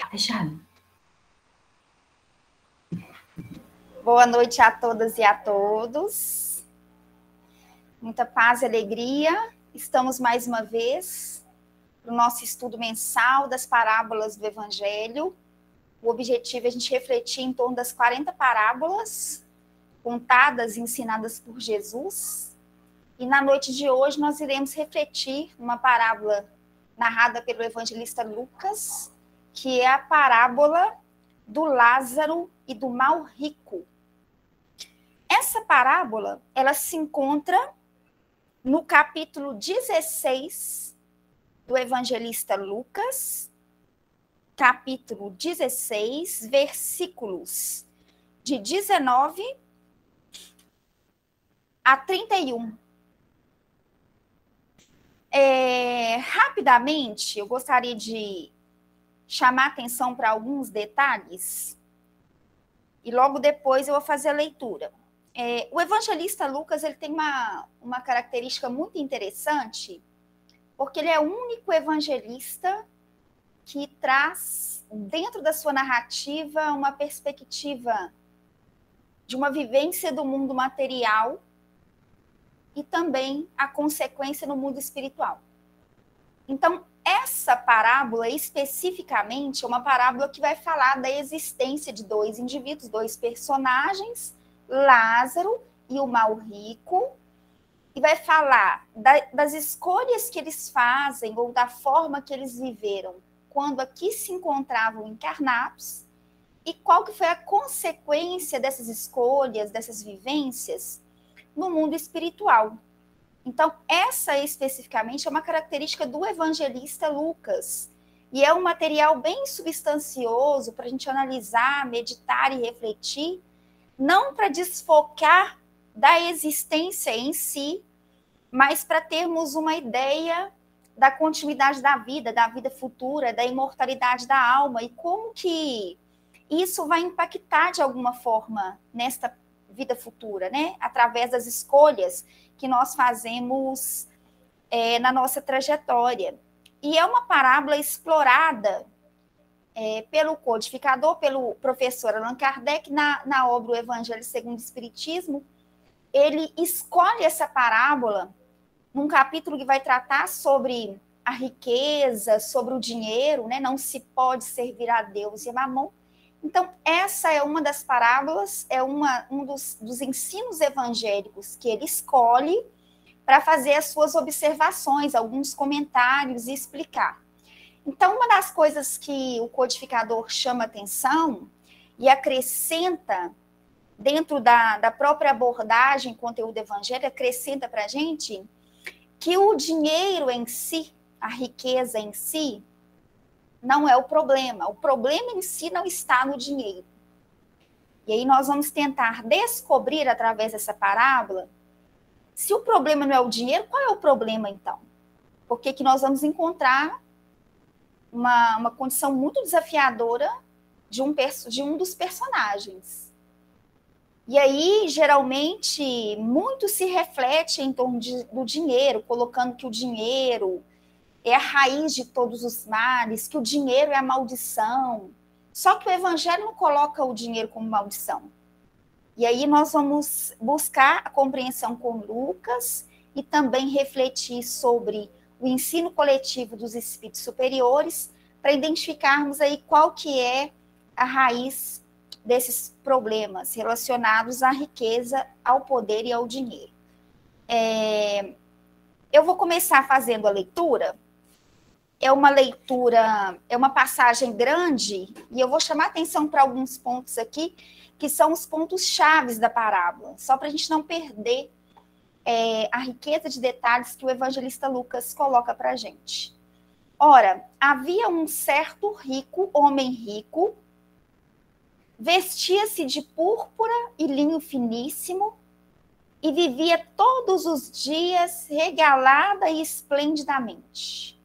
fechado. Boa noite a todas e a todos. Muita paz e alegria. Estamos mais uma vez no nosso estudo mensal das parábolas do Evangelho. O objetivo é a gente refletir em torno das 40 parábolas contadas e ensinadas por Jesus. E na noite de hoje nós iremos refletir numa parábola narrada pelo evangelista Lucas, que é a parábola do Lázaro e do mal rico. Essa parábola, ela se encontra no capítulo 16 do evangelista Lucas, capítulo 16, versículos de 19 a 31. Rapidamente, eu gostaria de chamar atenção para alguns detalhes e logo depois eu vou fazer a leitura. O evangelista Lucas, ele tem uma característica muito interessante, porque ele é o único evangelista que traz dentro da sua narrativa uma perspectiva de uma vivência do mundo material e também a consequência no mundo espiritual. Então, essa parábola especificamente é uma parábola que vai falar da existência de dois indivíduos, dois personagens, Lázaro e o mal rico, e vai falar das escolhas que eles fazem ou da forma que eles viveram quando aqui se encontravam encarnados e qual que foi a consequência dessas escolhas, dessas vivências no mundo espiritual. Então, essa especificamente é uma característica do evangelista Lucas. E é um material bem substancioso para a gente analisar, meditar e refletir, não para desfocar da existência em si, mas para termos uma ideia da continuidade da vida futura, da imortalidade da alma e como que isso vai impactar de alguma forma nesta vida futura, né? Através das escolhas que nós fazemos na nossa trajetória. E é uma parábola explorada pelo codificador, pelo professor Allan Kardec, na obra O Evangelho segundo o Espiritismo. Ele escolhe essa parábola num capítulo que vai tratar sobre a riqueza, sobre o dinheiro, né? Não se pode servir a Deus e a Mamon. Então, essa é uma das parábolas, é um dos ensinos evangélicos que ele escolhe para fazer as suas observações, alguns comentários e explicar. Então, uma das coisas que o codificador chama atenção e acrescenta dentro da própria abordagem, conteúdo evangélico, acrescenta para a gente que o dinheiro em si, a riqueza em si, não é o problema em si não está no dinheiro. E aí nós vamos tentar descobrir, através dessa parábola, se o problema não é o dinheiro, qual é o problema então? Porque que nós vamos encontrar uma condição muito desafiadora de um dos personagens. E aí, geralmente, muito se reflete em torno do dinheiro, colocando que o dinheiro é a raiz de todos os males, que o dinheiro é a maldição. Só que o evangelho não coloca o dinheiro como maldição. E aí nós vamos buscar a compreensão com Lucas e também refletir sobre o ensino coletivo dos espíritos superiores para identificarmos aí qual que é a raiz desses problemas relacionados à riqueza, ao poder e ao dinheiro. Eu vou começar fazendo a leitura. É uma passagem grande, e eu vou chamar atenção para alguns pontos aqui, que são os pontos chaves da parábola, só para a gente não perder a riqueza de detalhes que o evangelista Lucas coloca para a gente. Ora, havia um certo homem rico, vestia-se de púrpura e linho finíssimo, e vivia todos os dias regalada e esplendidamente.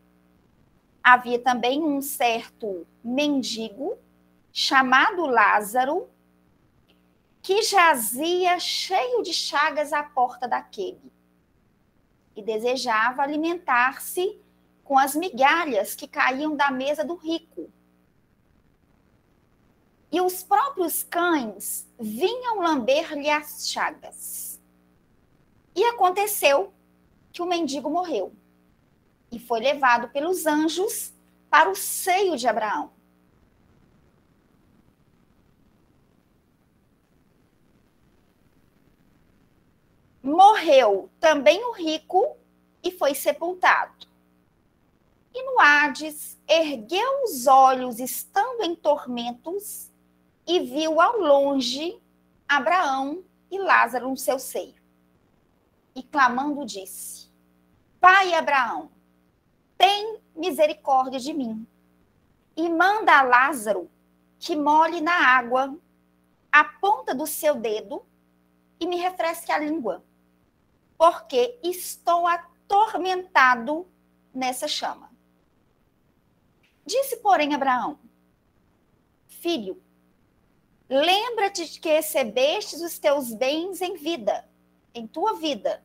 Havia também um certo mendigo, chamado Lázaro, que jazia cheio de chagas à porta daquele, e desejava alimentar-se com as migalhas que caíam da mesa do rico. e os próprios cães vinham lamber-lhe as chagas. E aconteceu que o mendigo morreu e foi levado pelos anjos para o seio de Abraão. Morreu também o rico e foi sepultado. E no Hades ergueu os olhos, estando em tormentos, e viu ao longe Abraão e Lázaro no seu seio. E clamando disse: Pai Abraão, tem misericórdia de mim, e manda a Lázaro que molhe na água a ponta do seu dedo e me refresque a língua, porque estou atormentado nessa chama. Disse, porém, Abraão: Filho, lembra-te de que recebestes os teus bens em vida, em tua vida,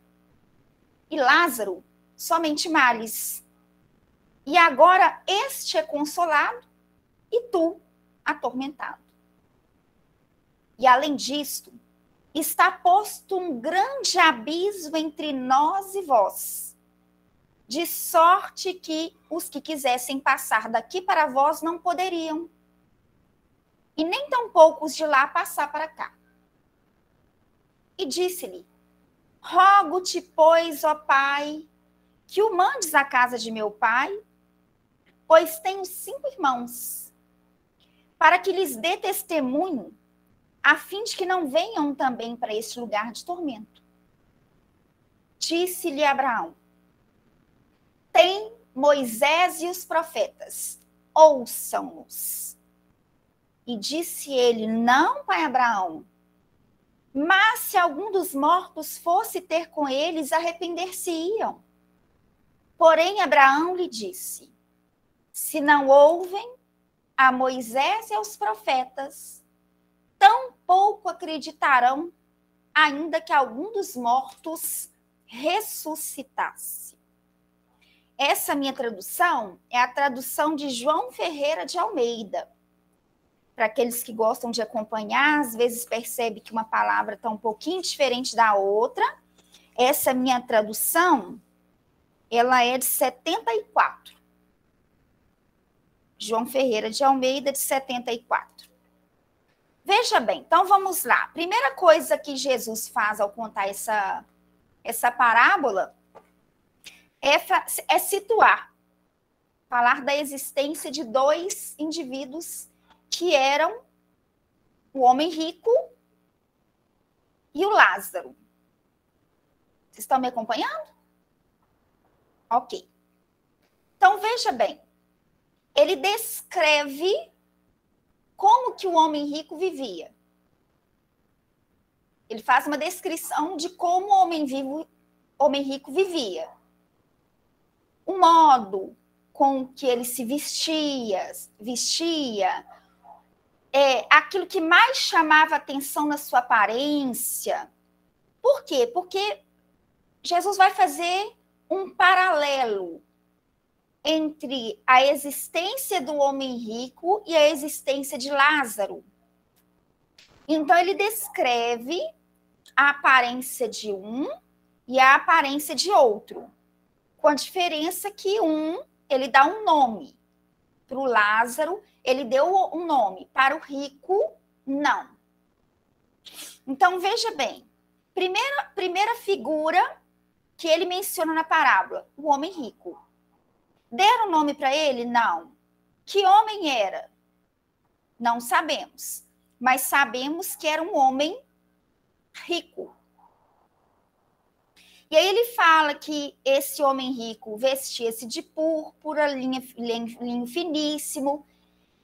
e Lázaro somente males. E agora este é consolado e tu atormentado. E além disto, está posto um grande abismo entre nós e vós, de sorte que os que quisessem passar daqui para vós não poderiam, e nem tampouco os de lá passar para cá. E disse-lhe: Rogo-te, pois, ó Pai, que o mandes à casa de meu pai, pois tenho 5 irmãos, para que lhes dê testemunho, a fim de que não venham também para este lugar de tormento. Disse-lhe Abraão: Tem Moisés e os profetas, ouçam-nos. E disse ele: Não, pai Abraão, mas se algum dos mortos fosse ter com eles, arrepender-se-iam. Porém, Abraão lhe disse: Se não ouvem a Moisés e aos profetas, tão pouco acreditarão, ainda que algum dos mortos ressuscitasse. Essa minha tradução é a tradução de João Ferreira de Almeida. Para aqueles que gostam de acompanhar, às vezes percebe que uma palavra está um pouquinho diferente da outra. Essa minha tradução, ela é de 74. João Ferreira de Almeida, de 74. Veja bem, então vamos lá. Primeira coisa que Jesus faz ao contar essa parábola é situar, falar da existência de 2 indivíduos que eram o homem rico e o Lázaro. Vocês estão me acompanhando? Ok. Então, veja bem, ele descreve como que o homem rico vivia. Ele faz uma descrição de como o homem rico vivia. O modo com que ele se vestia, aquilo que mais chamava atenção na sua aparência. Por quê? Porque Jesus vai fazer um paralelo entre a existência do homem rico e a existência de Lázaro. Então, ele descreve a aparência de um e a aparência de outro, com a diferença que ele dá um nome. Para o Lázaro, ele deu um nome. Para o rico, não. Então, veja bem. Primeira figura que ele menciona na parábola, o homem rico. Deram nome para ele? Não. Que homem era? Não sabemos. Mas sabemos que era um homem rico. E aí ele fala que esse homem rico vestia-se de púrpura, linho finíssimo,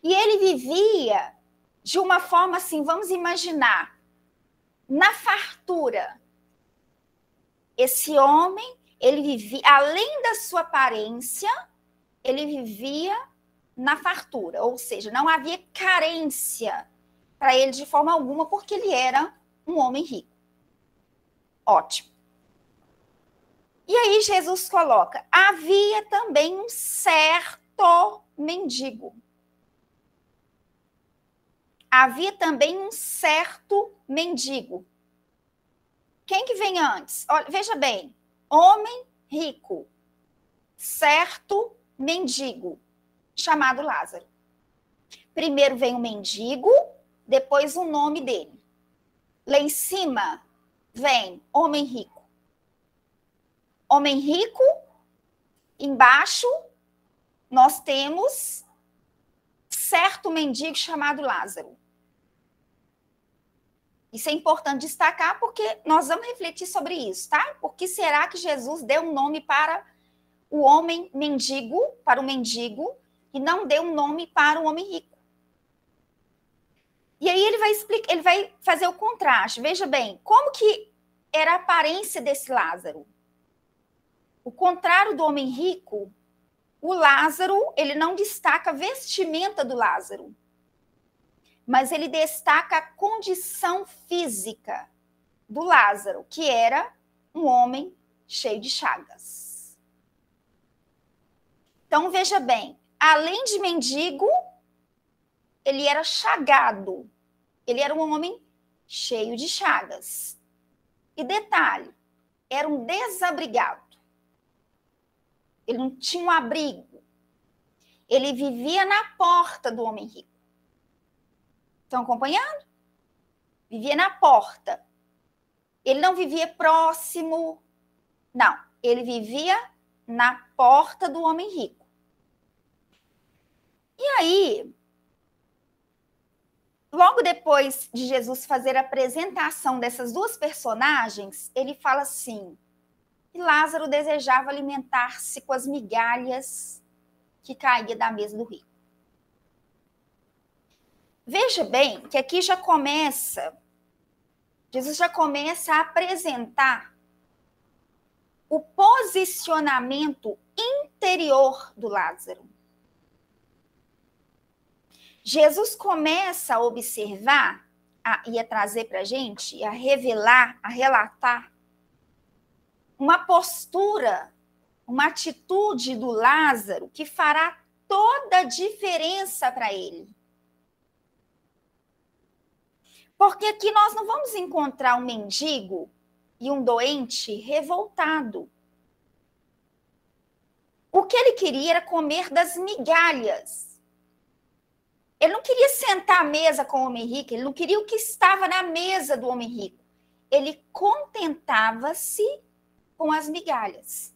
e ele vivia de uma forma assim, vamos imaginar, na fartura. Esse homem, ele vivia, além da sua aparência, ele vivia na fartura, ou seja, não havia carência para ele de forma alguma, porque ele era um homem rico. Ótimo. E aí Jesus coloca: havia também um certo mendigo. havia também um certo mendigo. Quem que vem antes? Olha, veja bem, homem rico, certo mendigo, chamado Lázaro. Primeiro vem o mendigo, depois o nome dele. Lá em cima vem homem rico. Homem rico, embaixo nós temos certo mendigo chamado Lázaro. Isso é importante destacar porque nós vamos refletir sobre isso, tá? Por que será que Jesus deu um nome para o homem mendigo, para o mendigo, e não deu um nome para o homem rico? E aí ele vai explicar, ele vai fazer o contraste. Veja bem, como que era a aparência desse Lázaro? O contrário do homem rico, o Lázaro, ele não destaca a vestimenta do Lázaro, mas ele destaca a condição física do Lázaro, que era um homem cheio de chagas. Então, veja bem, além de mendigo, ele era chagado. Ele era um homem cheio de chagas. E detalhe, era um desabrigado. Ele não tinha um abrigo. Ele vivia na porta do homem rico. Estão acompanhando? Vivia na porta. Ele não vivia próximo. Não, ele vivia na porta do homem rico. E aí, logo depois de Jesus fazer a apresentação dessas duas personagens, ele fala assim, que Lázaro desejava alimentar-se com as migalhas que caía da mesa do rico. Veja bem que aqui já começa, Jesus já começa a apresentar o posicionamento interior do Lázaro. Jesus começa a observar e a trazer para a gente, a revelar, a relatar uma postura, uma atitude do Lázaro que fará toda a diferença para ele. Porque aqui nós não vamos encontrar um mendigo e um doente revoltado. O que ele queria era comer das migalhas. Ele não queria sentar à mesa com o homem rico, ele não queria o que estava na mesa do homem rico. Ele contentava-se com as migalhas.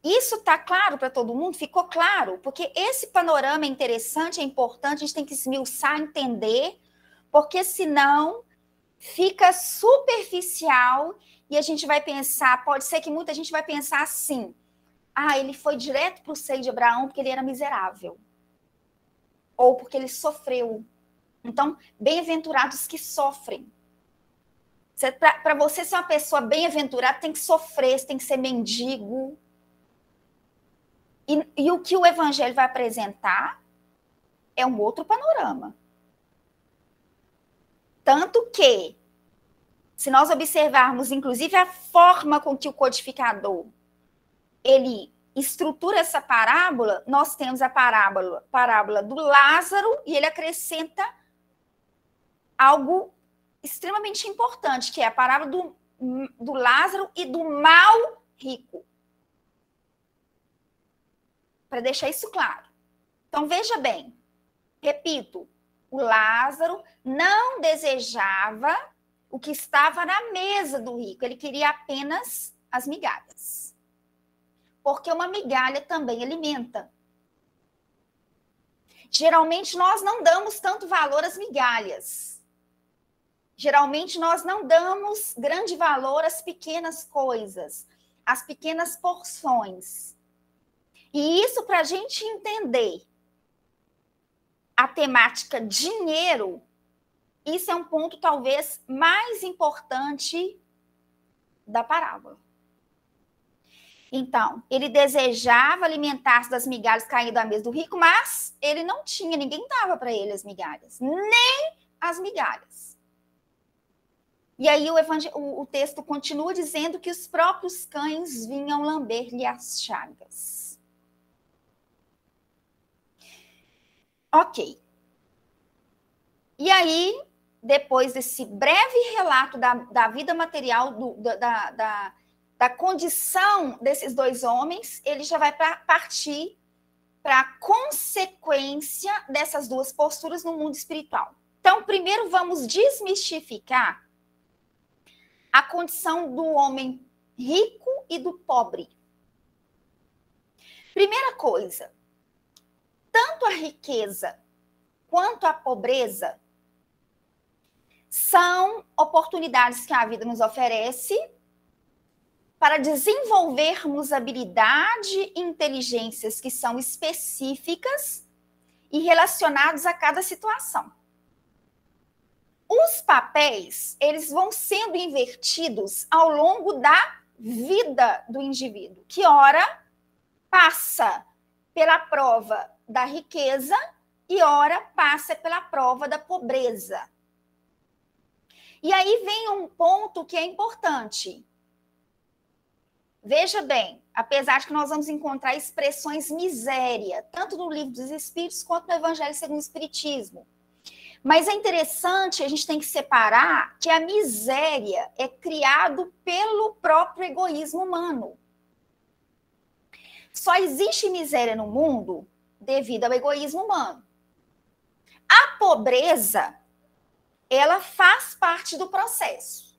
Isso está claro para todo mundo? Ficou claro? Porque esse panorama é interessante, é importante, a gente tem que esmiuçar, entender, porque senão fica superficial e a gente vai pensar, pode ser que muita gente vai pensar assim, ele foi direto para o seio de Abraão porque ele era miserável. Ou porque ele sofreu. Então, bem-aventurados que sofrem. Para você ser uma pessoa bem-aventurada, tem que sofrer, você tem que ser mendigo. E o que o Evangelho vai apresentar é um outro panorama. Tanto que, se nós observarmos, inclusive, a forma com que o codificador ele estrutura essa parábola, nós temos a parábola do Lázaro e ele acrescenta algo extremamente importante, que é a parábola do Lázaro e do mal rico. Para deixar isso claro. Então, veja bem, repito, o Lázaro não desejava o que estava na mesa do rico, ele queria apenas as migalhas. Porque uma migalha também alimenta. Geralmente, nós não damos tanto valor às migalhas. Geralmente, nós não damos grande valor às pequenas coisas, às pequenas porções. E isso, para a gente entender a temática dinheiro, isso é um ponto talvez mais importante da parábola. Então, ele desejava alimentar-se das migalhas caídas da mesa do rico, mas ele não tinha, ninguém dava para ele as migalhas, nem as migalhas. E aí o texto continua dizendo que os próprios cães vinham lamber-lhe as chagas. Ok. E aí, depois desse breve relato da vida material, da condição desses dois homens, ele já vai partir para a consequência dessas duas posturas no mundo espiritual. Então, primeiro vamos desmistificar a condição do homem rico e do pobre. Primeira coisa, tanto a riqueza quanto a pobreza são oportunidades que a vida nos oferece para desenvolvermos habilidade e inteligências que são específicas e relacionados a cada situação. Os papéis, eles vão sendo invertidos ao longo da vida do indivíduo, que ora passa pela prova da riqueza e ora passa pela prova da pobreza. E aí vem um ponto que é importante. Veja bem, apesar de que nós vamos encontrar expressões miséria, tanto no Livro dos Espíritos quanto no Evangelho segundo o Espiritismo. Mas é interessante, a gente tem que separar que a miséria é criado pelo próprio egoísmo humano. Só existe miséria no mundo devido ao egoísmo humano. A pobreza, ela faz parte do processo.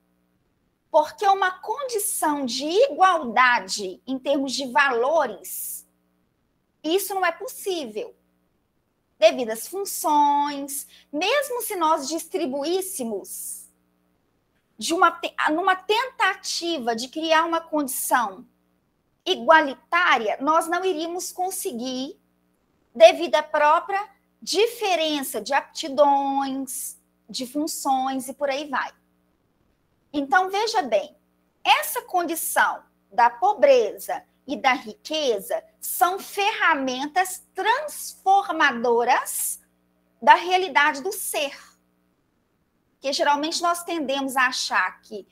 Porque uma condição de igualdade em termos de valores, isso não é possível. Devido às funções, mesmo se nós distribuíssemos numa tentativa de criar uma condição igualitária, nós não iríamos conseguir devido à própria diferença de aptidões, de funções e por aí vai. Então, veja bem, essa condição da pobreza e da riqueza são ferramentas transformadoras da realidade do ser. Porque geralmente nós tendemos a achar que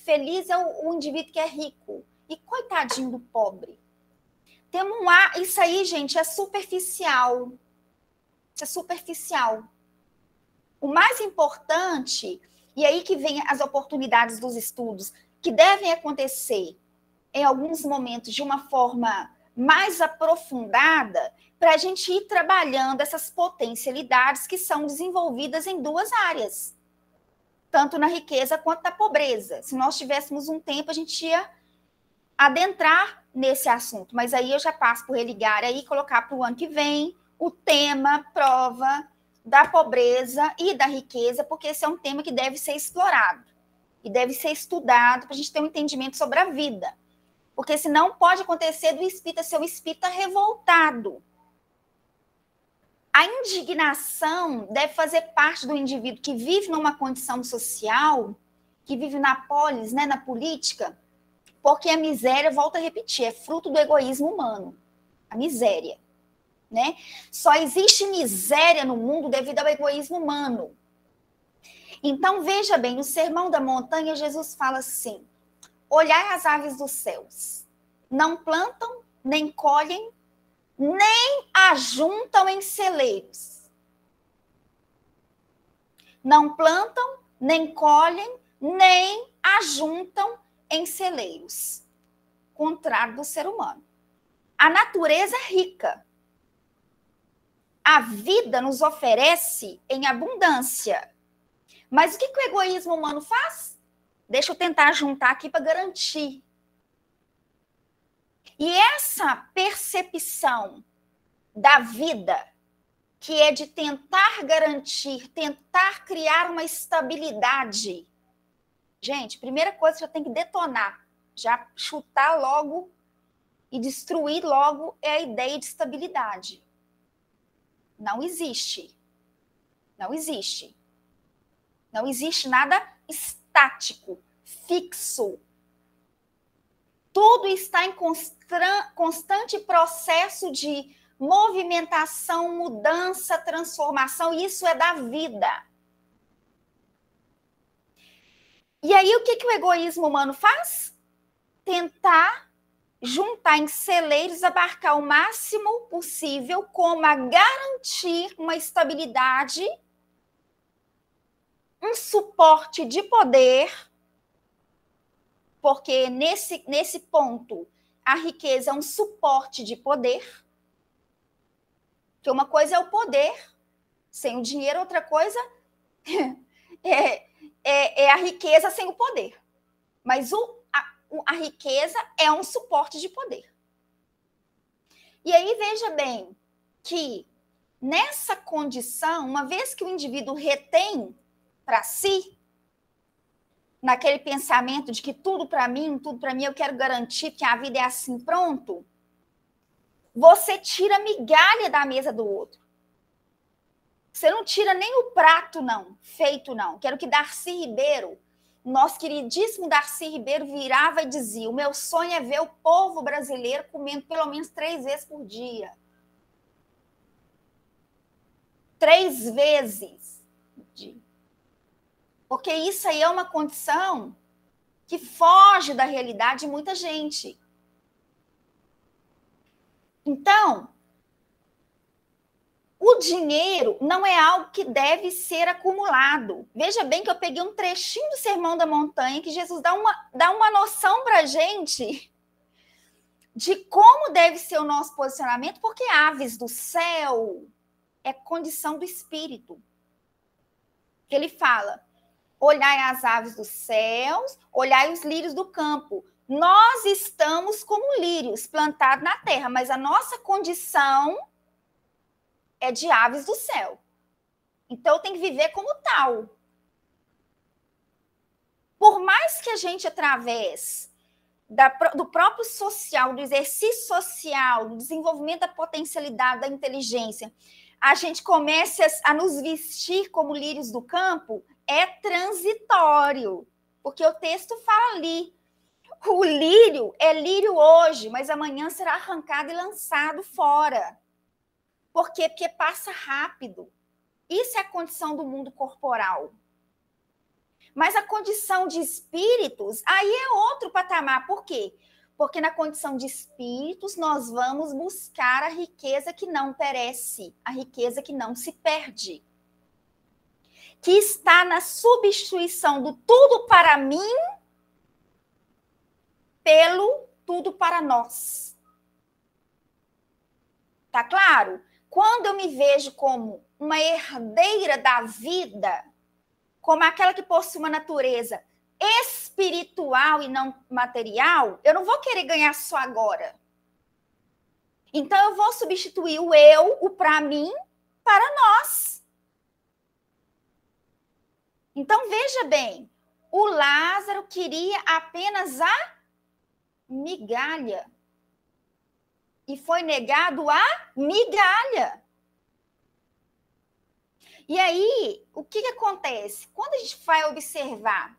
feliz é o indivíduo que é rico e coitadinho do pobre. Isso aí, gente, é superficial. Isso é superficial. O mais importante, e aí que vem as oportunidades dos estudos, que devem acontecer em alguns momentos de uma forma mais aprofundada, para a gente ir trabalhando essas potencialidades que são desenvolvidas em duas áreas, tanto na riqueza quanto na pobreza. Se nós tivéssemos um tempo, a gente ia adentrar nesse assunto, mas aí eu já passo por religar aí e colocar para o ano que vem o tema, prova da pobreza e da riqueza, porque esse é um tema que deve ser explorado e deve ser estudado para a gente ter um entendimento sobre a vida. Porque senão pode acontecer do espírita ser um espírita revoltado. A indignação deve fazer parte do indivíduo que vive numa condição social, que vive na polis, né, na política, porque a miséria, volto a repetir, é fruto do egoísmo humano. A miséria. Né? Só existe miséria no mundo devido ao egoísmo humano. Então, veja bem, no Sermão da Montanha, Jesus fala assim: olhai as aves dos céus, não plantam, nem colhem, nem ajuntam em celeiros. Não plantam, nem colhem, nem ajuntam em celeiros. Contrário do ser humano. A natureza é rica. A vida nos oferece em abundância. Mas o que o egoísmo humano faz? Deixa eu tentar juntar aqui para garantir. E essa percepção da vida, que é de tentar garantir, tentar criar uma estabilidade. Gente, primeira coisa que já tem que detonar, já chutar logo e destruir logo é a ideia de estabilidade. Não existe. Não existe. Não existe nada estático, fixo. Tudo está em constante processo de movimentação, mudança, transformação. Isso é da vida. E aí, o que o egoísmo humano faz? Tentar juntar em celeiros, abarcar o máximo possível, como a garantir uma estabilidade, um suporte de poder, porque nesse ponto a riqueza é um suporte de poder, que uma coisa é o poder, sem o dinheiro, outra coisa é a riqueza sem o poder. Mas a riqueza é um suporte de poder. E aí, veja bem, que nessa condição, uma vez que o indivíduo retém para si, naquele pensamento de que tudo para mim, eu quero garantir que a vida é assim, pronto, você tira migalha da mesa do outro. Você não tira nem o prato, não, feito, não. Quero que Darcy Ribeiro, nosso queridíssimo Darcy Ribeiro, virava e dizia: o meu sonho é ver o povo brasileiro comendo pelo menos 3 vezes por dia. 3 vezes por dia. Porque isso aí é uma condição que foge da realidade de muita gente. Então, o dinheiro não é algo que deve ser acumulado. Veja bem que eu peguei um trechinho do Sermão da Montanha que Jesus dá uma noção para a gente de como deve ser o nosso posicionamento, porque aves do céu é condição do espírito. Ele fala: olhai as aves dos céus, olhai os lírios do campo. Nós estamos como lírios plantados na terra, mas a nossa condição é de aves do céu. Então, tem que viver como tal. Por mais que a gente, através do próprio social, do exercício social, do desenvolvimento da potencialidade, da inteligência, a gente comece a nos vestir como lírios do campo, é transitório. Porque o texto fala ali. O lírio é lírio hoje, mas amanhã será arrancado e lançado fora. Por quê? Porque passa rápido. Isso é a condição do mundo corporal. Mas a condição de espíritos, aí é outro patamar. Por quê? Porque na condição de espíritos, nós vamos buscar a riqueza que não perece, a riqueza que não se perde. Que está na substituição do tudo para mim pelo tudo para nós. Tá claro? Quando eu me vejo como uma herdeira da vida, como aquela que possui uma natureza espiritual e não material, eu não vou querer ganhar só agora. Então, eu vou substituir o eu, o para mim, para nós. Então, veja bem, o Lázaro queria apenas a migalha. E foi negado a migalha. E aí, o que acontece? Quando a gente vai observar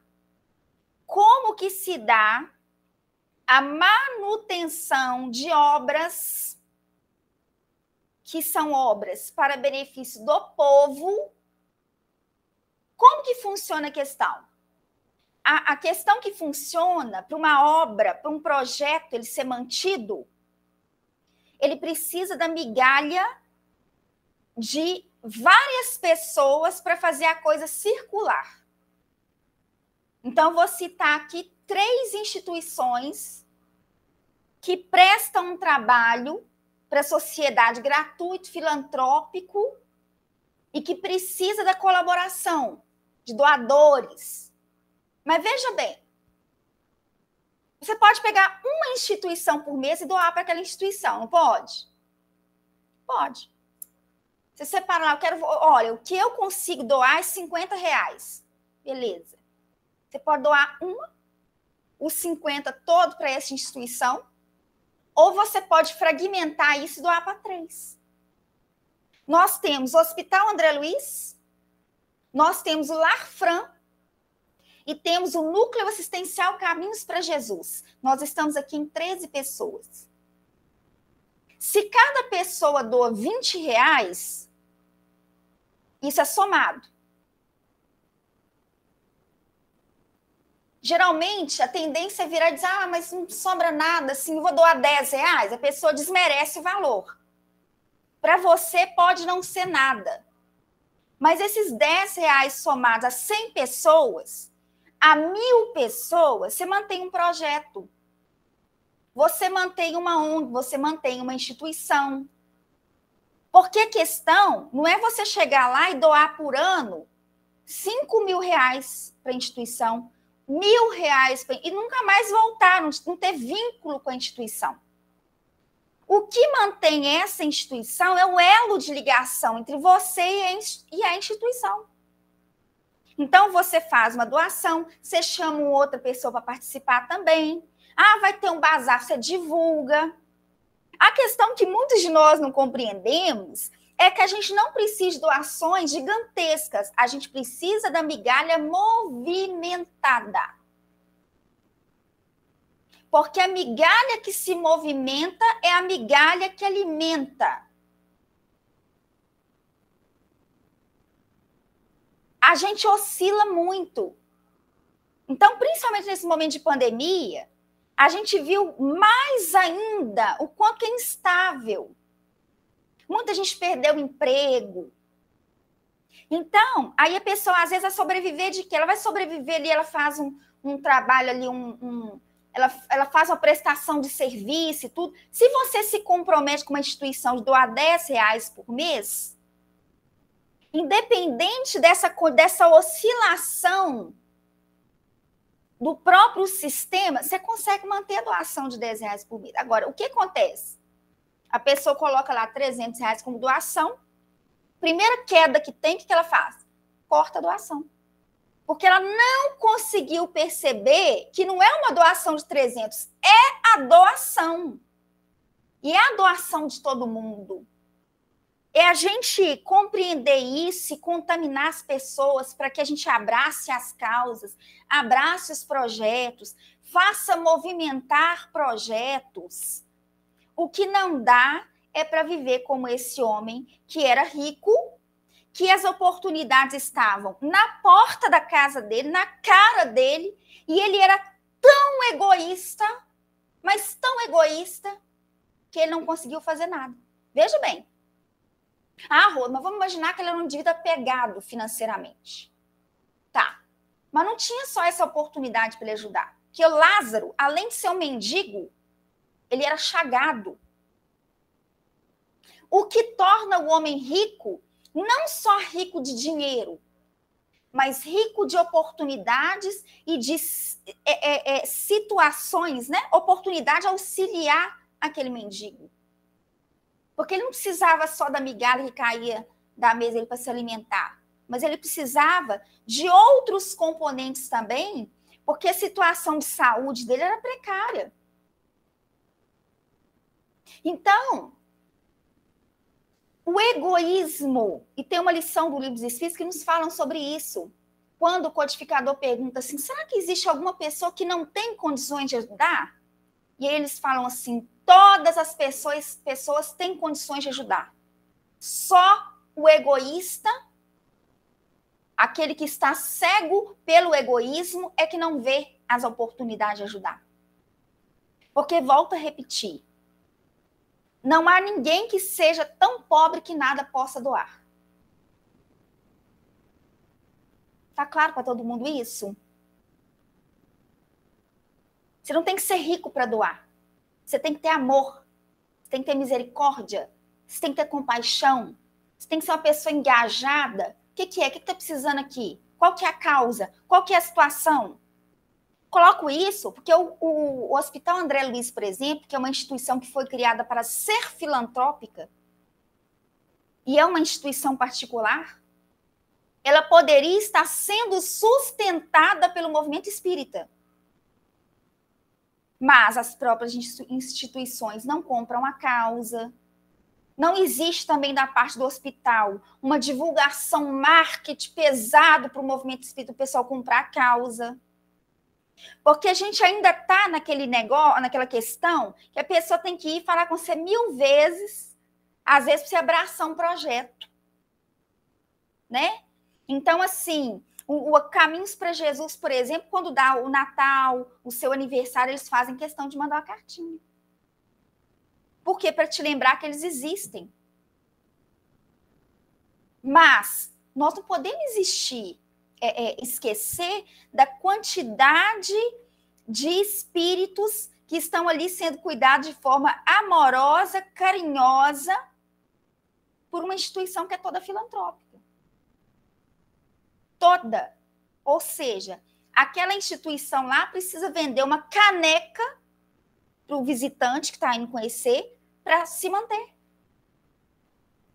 como que se dá a manutenção de obras que são obras para benefício do povo, como que funciona a questão? A questão que funciona para uma obra, para um projeto, ele ser mantido, ele precisa da migalha de várias pessoas para fazer a coisa circular. Então, eu vou citar aqui 3 instituições que prestam um trabalho para a sociedade gratuito, filantrópico, e que precisa da colaboração de doadores. Mas veja bem, você pode pegar uma instituição por mês e doar para aquela instituição, não pode? Pode. Você separa lá, olha, o que eu consigo doar é R$50. Beleza. Você pode doar os 50 todo para essa instituição, ou você pode fragmentar isso e doar para 3. Nós temos o Hospital André Luiz, nós temos o Lar Fran e temos o Núcleo Assistencial Caminhos para Jesus. Nós estamos aqui em 13 pessoas. Se cada pessoa doa R$20, isso é somado. Geralmente, a tendência é virar e dizer, mas não sobra nada, assim, eu vou doar R$10. A pessoa desmerece o valor. Para você, pode não ser nada. Mas esses R$10 somados a 100 pessoas, a 1.000 pessoas, você mantém um projeto. Você mantém uma ONG, você mantém uma instituição. Porque a questão não é você chegar lá e doar por ano R$5.000 para a instituição, R$1.000 e nunca mais voltar, não ter vínculo com a instituição. O que mantém essa instituição é o elo de ligação entre você e a instituição. Então, você faz uma doação, você chama outra pessoa para participar também. Vai ter um bazar, você divulga. A questão que muitos de nós não compreendemos é que a gente não precisa de doações gigantescas, a gente precisa da migalha movimentada. Porque a migalha que se movimenta é a migalha que alimenta. A gente oscila muito. Então, principalmente nesse momento de pandemia, a gente viu mais ainda o quanto é instável. Muita gente perdeu o emprego. Então, aí a pessoa, às vezes, vai sobreviver de quê? Ela vai sobreviver ali, ela faz um trabalho ali, ela faz uma prestação de serviço e tudo. Se você se compromete com uma instituição de doar R$10 por mês, independente dessa oscilação do próprio sistema, você consegue manter a doação de R$10 por mês. Agora, o que acontece? A pessoa coloca lá R$300 como doação, primeira queda que tem, o que ela faz? Corta a doação. Porque ela não conseguiu perceber que não é uma doação de 300, é a doação. E é a doação de todo mundo. É a gente compreender isso e contaminar as pessoas para que a gente abrace as causas, abrace os projetos, faça movimentar projetos. O que não dá é para viver como esse homem que era rico, que as oportunidades estavam na porta da casa dele, na cara dele, e ele era tão egoísta, mas tão egoísta, que ele não conseguiu fazer nada. Veja bem. Rô, mas vamos imaginar que ele era um indivíduo apegado financeiramente. Tá. Mas não tinha só essa oportunidade para ele ajudar. Porque o Lázaro, além de ser um mendigo, ele era chagado. O que torna o homem rico, não só rico de dinheiro, mas rico de oportunidades e de situações, né? Oportunidade de auxiliar aquele mendigo. Porque ele não precisava só da migalha que caía da mesa para se alimentar, mas ele precisava de outros componentes também, porque a situação de saúde dele era precária. Então, o egoísmo, e tem uma lição do Livro dos Espíritos que nos falam sobre isso. Quando o codificador pergunta assim, será que existe alguma pessoa que não tem condições de ajudar? E aí eles falam assim, todas as pessoas têm condições de ajudar. Só o egoísta, aquele que está cego pelo egoísmo, é que não vê as oportunidades de ajudar. Porque, volto a repetir, não há ninguém que seja tão pobre que nada possa doar. Tá claro para todo mundo isso? Você não tem que ser rico para doar. Você tem que ter amor. Você tem que ter misericórdia. Você tem que ter compaixão. Você tem que ser uma pessoa engajada. O que é? O que está precisando aqui? Qual que é a causa? Qual que é a situação? Coloco isso porque o Hospital André Luiz, por exemplo, que é uma instituição que foi criada para ser filantrópica, e é uma instituição particular, ela poderia estar sendo sustentada pelo movimento espírita. Mas as próprias instituições não compram a causa. Não existe também da parte do hospital uma divulgação, marketing pesado para o movimento espírita, o pessoal comprar a causa. Porque a gente ainda está naquele negócio, naquela questão que a pessoa tem que ir falar com você 1000 vezes, às vezes, para você abraçar um projeto. Né? Então, assim, O Caminhos para Jesus, por exemplo, quando dá o Natal, o seu aniversário, eles fazem questão de mandar uma cartinha. Por quê? Para te lembrar que eles existem. Mas nós não podemos esquecer da quantidade de espíritos que estão ali sendo cuidados de forma amorosa, carinhosa, por uma instituição que é toda filantrópica. Toda. Ou seja, aquela instituição lá precisa vender uma caneca para o visitante que está indo conhecer para se manter.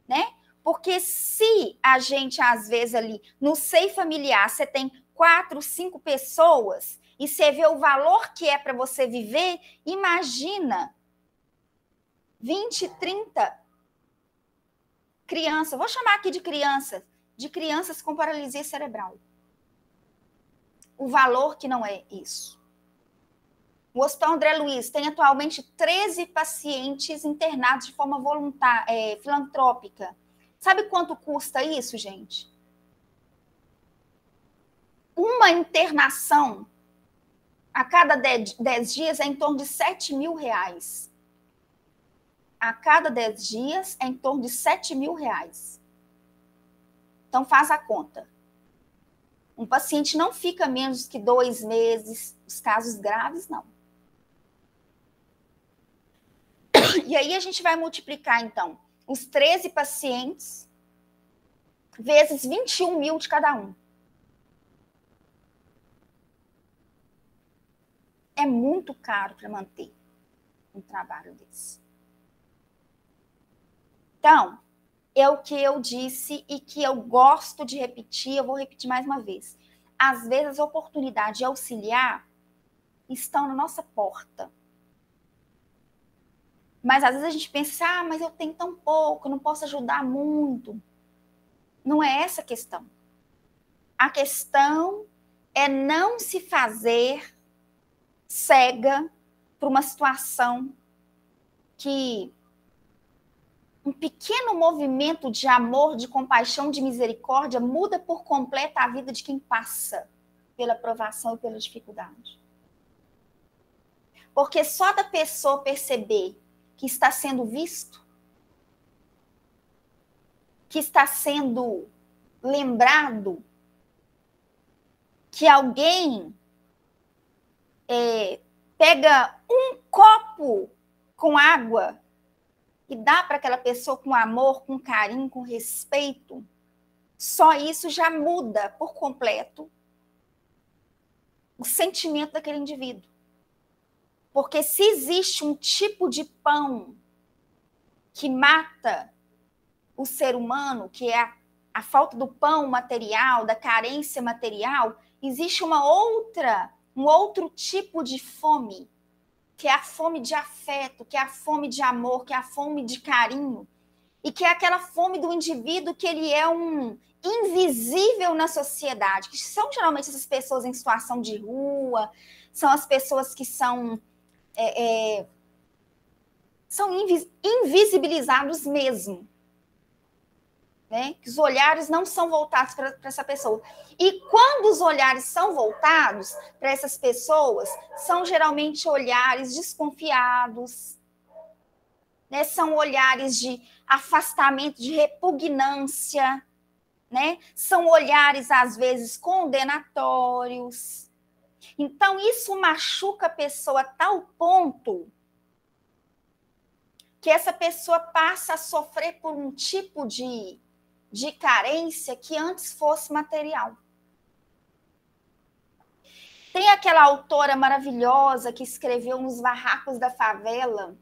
Né? Porque se a gente, às vezes, ali no seio familiar, você tem 4, 5 pessoas e você vê o valor que é para você viver, imagina 20, 30 crianças, vou chamar aqui de crianças com paralisia cerebral. O valor que não é isso. O Hospital André Luiz tem atualmente 13 pacientes internados de forma voluntária, filantrópica. Sabe quanto custa isso, gente? Uma internação a cada 10 dias é em torno de R$7 mil. A cada 10 dias é em torno de R$7 mil. Então, faz a conta. Um paciente não fica menos que 2 meses, os casos graves, não. E aí a gente vai multiplicar, então, os 13 pacientes vezes 21 mil de cada um. É muito caro para manter um trabalho desse. Então, é o que eu disse e que eu gosto de repetir, eu vou repetir mais uma vez. Às vezes, as oportunidades de auxiliar estão na nossa porta. Mas às vezes a gente pensa, mas eu tenho tão pouco, eu não posso ajudar muito. Não é essa a questão. A questão é não se fazer cega por uma situação que um pequeno movimento de amor, de compaixão, de misericórdia muda por completo a vida de quem passa pela provação e pela dificuldade. Porque só da pessoa perceber que está sendo visto, que está sendo lembrado, que alguém pega um copo com água e dá para aquela pessoa com amor, com carinho, com respeito, só isso já muda por completo o sentimento daquele indivíduo. Porque se existe um tipo de pão que mata o ser humano, que é a falta do pão material, da carência material, existe um outro tipo de fome, que é a fome de afeto, que é a fome de amor, que é a fome de carinho, e que é aquela fome do indivíduo que ele é um invisível na sociedade, que são geralmente essas pessoas em situação de rua, são as pessoas que são invisibilizados mesmo. Né? Que os olhares não são voltados para essa pessoa. E quando os olhares são voltados para essas pessoas, são geralmente olhares desconfiados, né? São olhares de afastamento, de repugnância, né? São olhares, às vezes, condenatórios. Então, isso machuca a pessoa a tal ponto que essa pessoa passa a sofrer por um tipo de carência que antes fosse material. Tem aquela autora maravilhosa que escreveu Nos Barracos da Favela,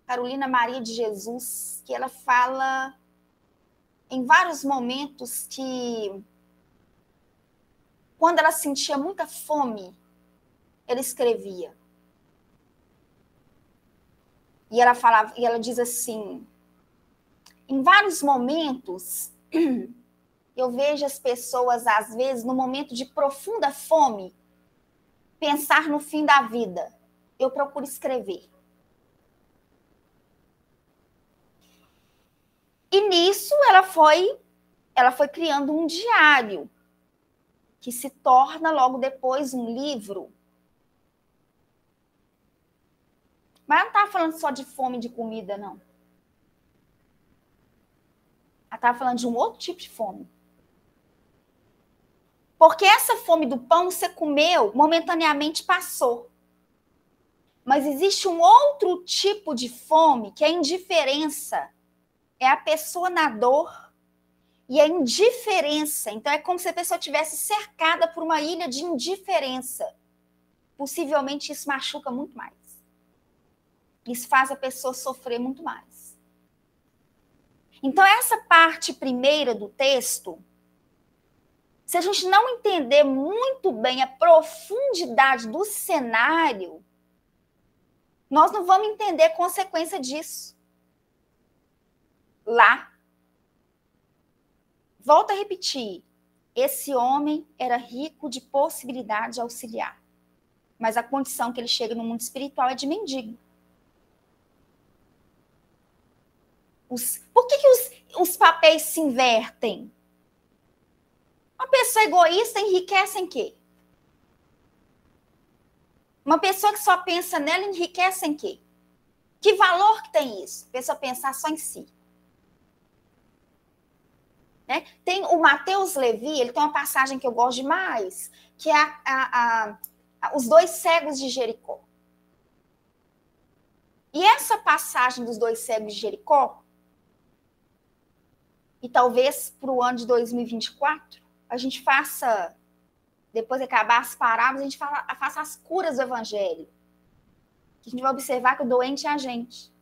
Carolina Maria de Jesus, que ela fala em vários momentos que quando ela sentia muita fome, ela escrevia. E ela falava, e ela diz assim: em vários momentos, eu vejo as pessoas, às vezes, no momento de profunda fome, pensar no fim da vida. Eu procuro escrever. E nisso ela foi criando um diário. que se torna logo depois um livro. Mas ela não estava falando só de fome de comida, não. Ela estava falando de um outro tipo de fome. Porque essa fome do pão você comeu, momentaneamente passou. Mas existe um outro tipo de fome, que é a indiferença. É a pessoa na dor e a indiferença. Então, é como se a pessoa estivesse cercada por uma ilha de indiferença. Possivelmente, isso machuca muito mais. Isso faz a pessoa sofrer muito mais. Então, essa parte primeira do texto, se a gente não entender muito bem a profundidade do cenário, nós não vamos entender a consequência disso. Lá. Volto a repetir. Esse homem era rico de possibilidade de auxiliar. Mas a condição que ele chega no mundo espiritual é de mendigo. Por que os papéis se invertem? Uma pessoa egoísta enriquece em quê? Uma pessoa que só pensa nela enriquece em quê? Que valor que tem isso? A pessoa pensar só em si. Né? Tem o Mateus Levi, ele tem uma passagem que eu gosto demais, que é os dois cegos de Jericó. E essa passagem dos dois cegos de Jericó, e talvez para o ano de 2024, a gente faça, depois de acabar as parábolas, a gente faça as curas do evangelho. A gente vai observar que o doente é a gente.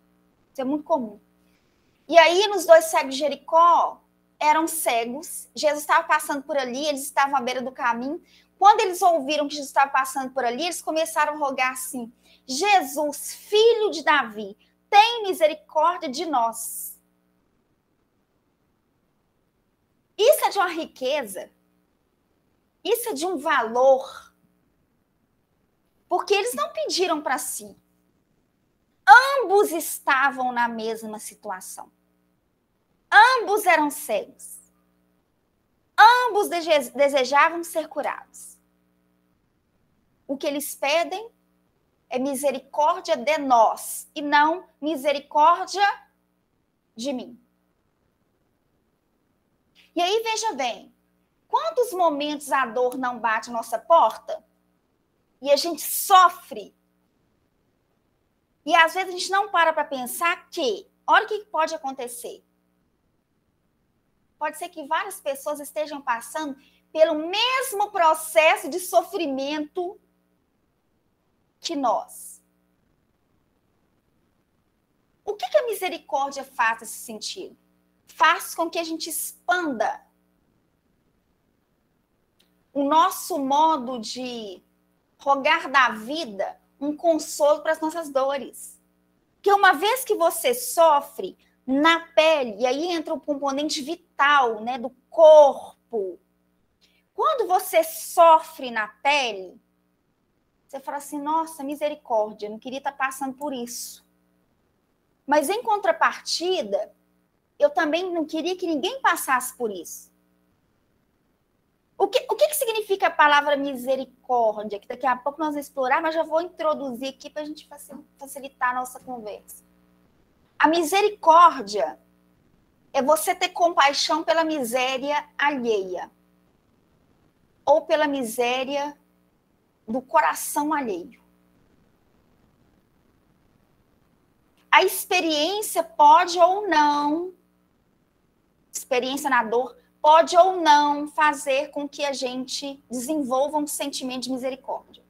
Isso é muito comum. E aí, nos dois cegos de Jericó, eram cegos, Jesus estava passando por ali, eles estavam à beira do caminho. Quando eles ouviram que Jesus estava passando por ali, eles começaram a rogar assim: Jesus, filho de Davi, tem misericórdia de nós. Isso é de uma riqueza, isso é de um valor, porque eles não pediram para si. Ambos estavam na mesma situação. Ambos eram cegos. Ambos desejavam ser curados. O que eles pedem é misericórdia de nós e não misericórdia de mim. E aí, veja bem, quantos momentos a dor não bate na nossa porta e a gente sofre e às vezes a gente não para pensar que, olha o que pode acontecer. Pode ser que várias pessoas estejam passando pelo mesmo processo de sofrimento que nós. O que a misericórdia faz nesse sentido? Faz com que a gente expanda o nosso modo de rogar da vida um consolo para as nossas dores. Porque uma vez que você sofre na pele, e aí entra o componente vital, né, do corpo. Quando você sofre na pele, você fala assim, nossa, misericórdia, não queria estar passando por isso. Mas em contrapartida, eu também não queria que ninguém passasse por isso. O que significa a palavra misericórdia? Que daqui a pouco nós vamos explorar, mas já vou introduzir aqui para a gente facilitar a nossa conversa. A misericórdia é você ter compaixão pela miséria alheia ou pela miséria do coração alheio. A experiência pode ou não, experiência na dor, pode ou não fazer com que a gente desenvolva um sentimento de misericórdia.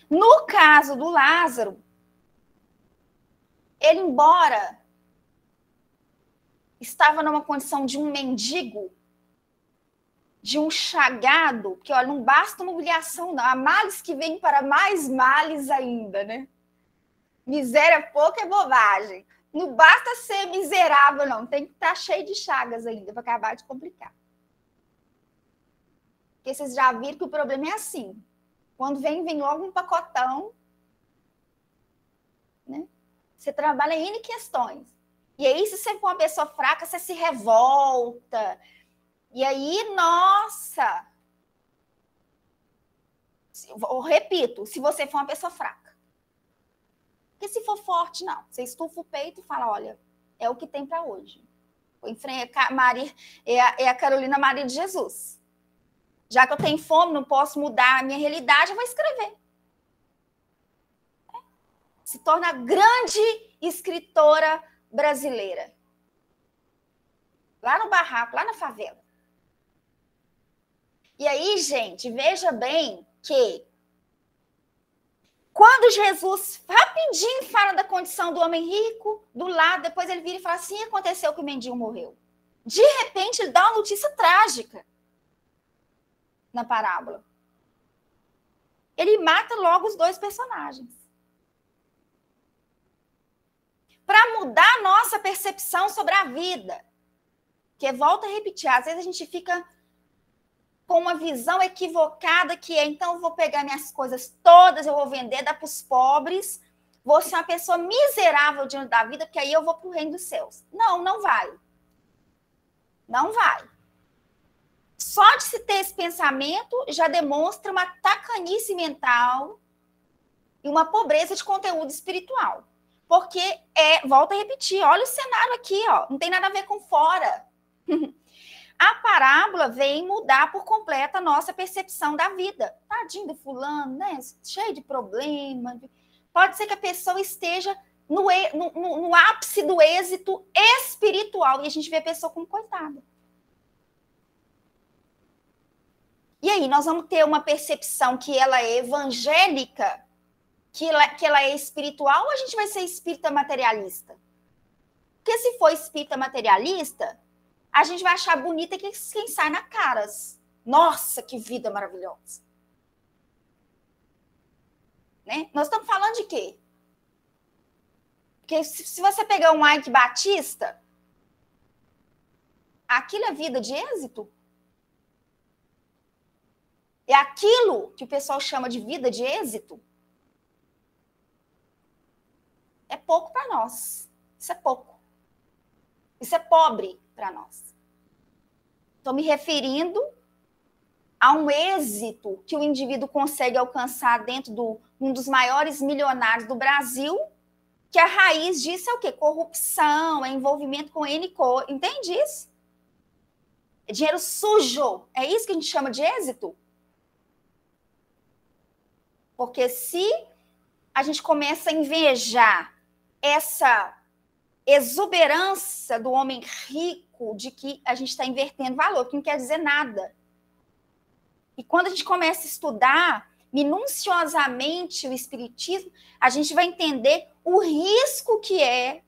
No caso do Lázaro, ele, embora estava numa condição de um mendigo, de um chagado, porque, olha, não basta uma humilhação, não. Há males que vêm para mais males ainda, né? Miséria pouca é bobagem. Não basta ser miserável, não. Tem que estar cheio de chagas ainda para acabar de complicar. Porque vocês já viram que o problema é assim. Quando vem logo um pacotão, né? Você trabalha em questões. E aí, se você for uma pessoa fraca, você se revolta. E aí, nossa, eu repito, se você for uma pessoa fraca. Porque se for forte, não. Você estufa o peito e fala, olha, é o que tem para hoje. É a Carolina Maria de Jesus. Já que eu tenho fome, não posso mudar a minha realidade, eu vou escrever. Se torna a grande escritora brasileira. Lá no barraco, lá na favela. E aí, gente, veja bem que quando Jesus rapidinho fala da condição do homem rico, do lado, depois ele vira e fala assim, aconteceu que o mendigo morreu. De repente, ele dá uma notícia trágica na parábola. Ele mata logo os dois personagens. Para mudar a nossa percepção sobre a vida. Porque, volta a repetir, às vezes a gente fica com uma visão equivocada que é, então eu vou pegar minhas coisas todas, eu vou vender, dar para os pobres, vou ser uma pessoa miserável diante da vida, porque aí eu vou para o reino dos céus. Não, não vai. Não vai. Só de se ter esse pensamento já demonstra uma tacanice mental e uma pobreza de conteúdo espiritual. Porque, volta a repetir, olha o cenário aqui, ó, não tem nada a ver com fora. A parábola vem mudar por completo a nossa percepção da vida. Tadinho do fulano, né? Cheio de problema. Pode ser que a pessoa esteja no ápice do êxito espiritual e a gente vê a pessoa como coitada. E aí, nós vamos ter uma percepção que ela é evangélica, que ela é espiritual, ou a gente vai ser espírita materialista? Porque se for espírita materialista, a gente vai achar bonita quem sai na caras. Nossa, que vida maravilhosa. Né? Nós estamos falando de quê? Porque se você pegar um Ike Batista, aquilo é vida de êxito? É aquilo que o pessoal chama de vida de êxito? É pouco para nós. Isso é pouco. Isso é pobre para nós. Estou me referindo a um êxito que o indivíduo consegue alcançar dentro de um dos maiores milionários do Brasil, que a raiz disso é o quê? Corrupção, é envolvimento com N coisa. Entende isso? É dinheiro sujo. É isso que a gente chama de êxito? Porque se a gente começa a invejar essa exuberância do homem rico, de que a gente está invertendo valor, que não quer dizer nada. E quando a gente começa a estudar minuciosamente o espiritismo, a gente vai entender o risco que é,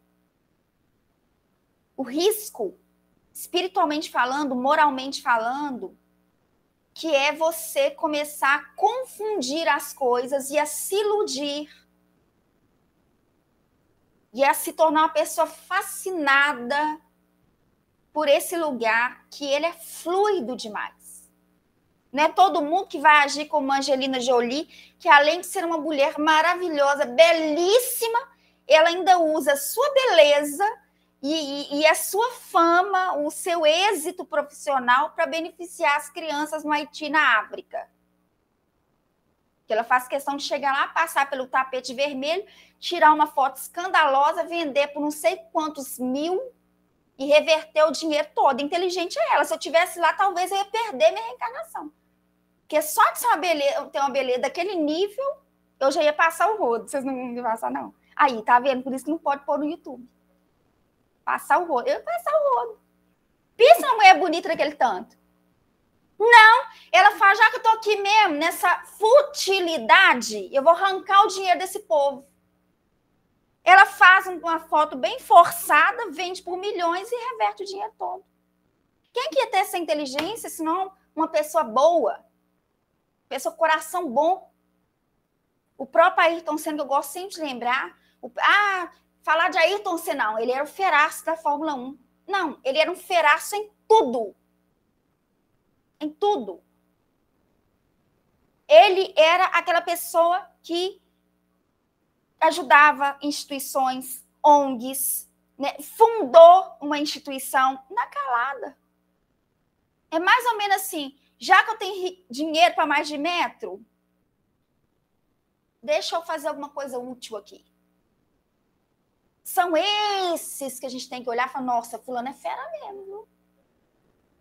o risco, espiritualmente falando, moralmente falando, que é você começar a confundir as coisas e a se iludir e a se tornar uma pessoa fascinada por esse lugar que ele é fluido demais. Não é todo mundo que vai agir como Angelina Jolie, que além de ser uma mulher maravilhosa, belíssima, ela ainda usa a sua beleza e a sua fama, o seu êxito profissional para beneficiar as crianças no Haiti, na África. Que ela faz questão de chegar lá, passar pelo tapete vermelho, tirar uma foto escandalosa, vender por não sei quantos mil e reverter o dinheiro todo. Inteligente é ela. Se eu estivesse lá, talvez eu ia perder minha reencarnação. Porque só de ser ter uma beleza daquele nível, eu já ia passar o rodo. Vocês não iam passar, não. Aí, tá vendo? Por isso que não pode pôr no YouTube. Passar o rodo. Eu ia passar o rodo. Pensa uma mulher bonita daquele tanto. Não, ela fala, já que eu tô aqui mesmo, nessa futilidade, eu vou arrancar o dinheiro desse povo. Ela faz uma foto bem forçada, vende por milhões e reverte o dinheiro todo. Quem que ia ter essa inteligência, senão uma pessoa boa, pessoa com coração bom? O próprio Ayrton Senna, que eu gosto sempre de lembrar, falar de Ayrton Senna, não, ele era o feraço da Fórmula 1. Não, ele era um feraço em tudo. Em tudo. Ele era aquela pessoa que ajudava instituições, ONGs, né? Fundou uma instituição na calada. É mais ou menos assim, já que eu tenho dinheiro para mais de metro, deixa eu fazer alguma coisa útil aqui. São esses que a gente tem que olhar e falar, nossa, fulano é fera mesmo. Viu?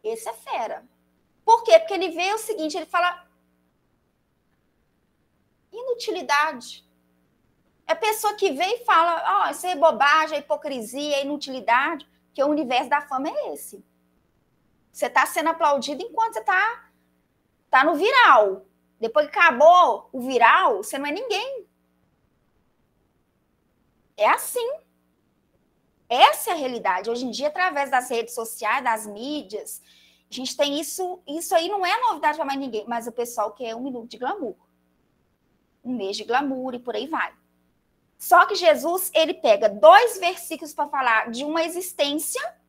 Esse é fera. Por quê? Porque ele vê o seguinte, ele fala inutilidade. É a pessoa que vê e fala, isso é bobagem, é hipocrisia, é inutilidade, que o universo da fama é esse. Você está sendo aplaudido enquanto você está no viral. Depois que acabou o viral, você não é ninguém. É assim. Essa é a realidade. Hoje em dia, através das redes sociais, das mídias, a gente tem isso. Isso aí não é novidade para mais ninguém, mas o pessoal quer 1 minuto de glamour. 1 mês de glamour e por aí vai. Só que Jesus, ele pega 2 versículos para falar de uma existência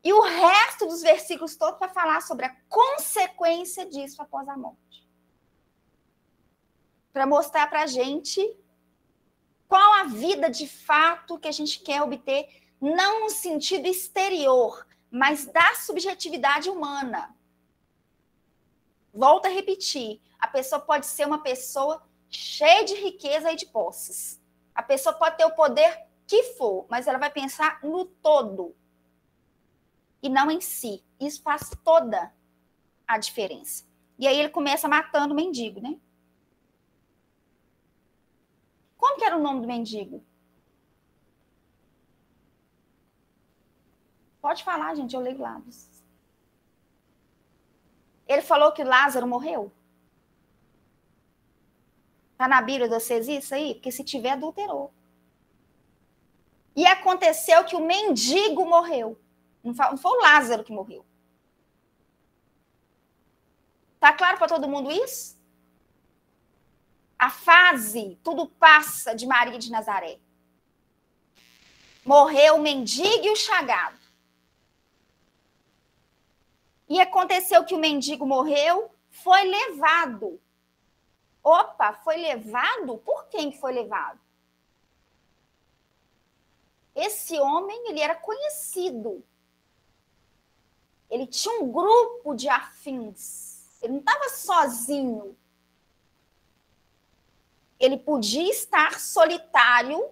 e o resto dos versículos todos para falar sobre a consequência disso após a morte. Para mostrar para a gente qual a vida de fato que a gente quer obter, não no sentido exterior, mas da subjetividade humana. Volto a repetir, a pessoa pode ser uma pessoa cheia de riqueza e de posses. A pessoa pode ter o poder que for, mas ela vai pensar no todo e não em si. Isso faz toda a diferença. E aí ele começa matando o mendigo, né? Como que era o nome do mendigo? Pode falar, gente, eu leio lá. Ele falou que Lázaro morreu? Está na Bíblia de vocês isso aí? Porque se tiver, adulterou. E aconteceu que o mendigo morreu. Não foi o Lázaro que morreu. Tá claro para todo mundo isso? A fase, tudo passa de Maria de Nazaré. Morreu o mendigo e o chagado. E aconteceu que o mendigo morreu, foi levado. Opa, foi levado? Por quem foi levado? Esse homem, ele era conhecido. Ele tinha um grupo de afins. Ele não estava sozinho. Ele podia estar solitário,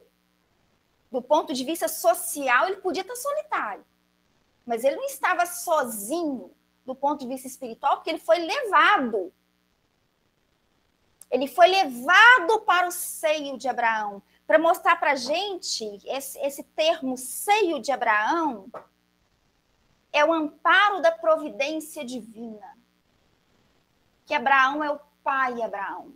do ponto de vista social, ele podia estar solitário. Mas ele não estava sozinho, do ponto de vista espiritual, porque ele foi levado. Ele foi levado para o seio de Abraão. Para mostrar para a gente, esse termo seio de Abraão é o amparo da providência divina. Que Abraão é o pai Abraão.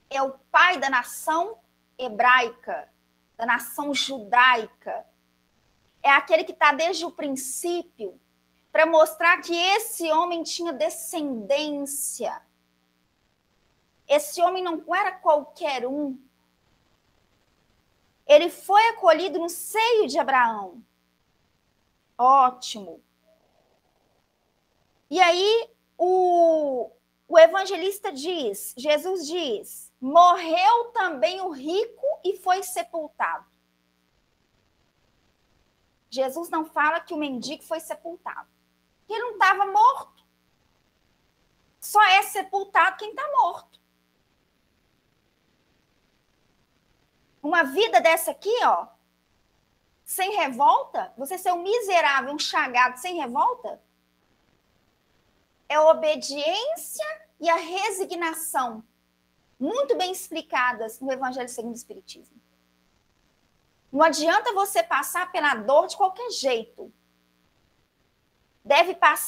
É o pai da nação hebraica, da nação judaica. É aquele que está desde o princípio para mostrar que esse homem tinha descendência. Esse homem não era qualquer um. Ele foi acolhido no seio de Abraão. Ótimo. E aí, o evangelista diz, Jesus diz, morreu também o rico e foi sepultado. Jesus não fala que o mendigo foi sepultado. Ele não estava morto. Só é sepultado quem está morto. Uma vida dessa aqui, ó, sem revolta, você ser um miserável, um chagado sem revolta, é a obediência e a resignação, muito bem explicadas no Evangelho segundo o Espiritismo. Não adianta você passar pela dor de qualquer jeito.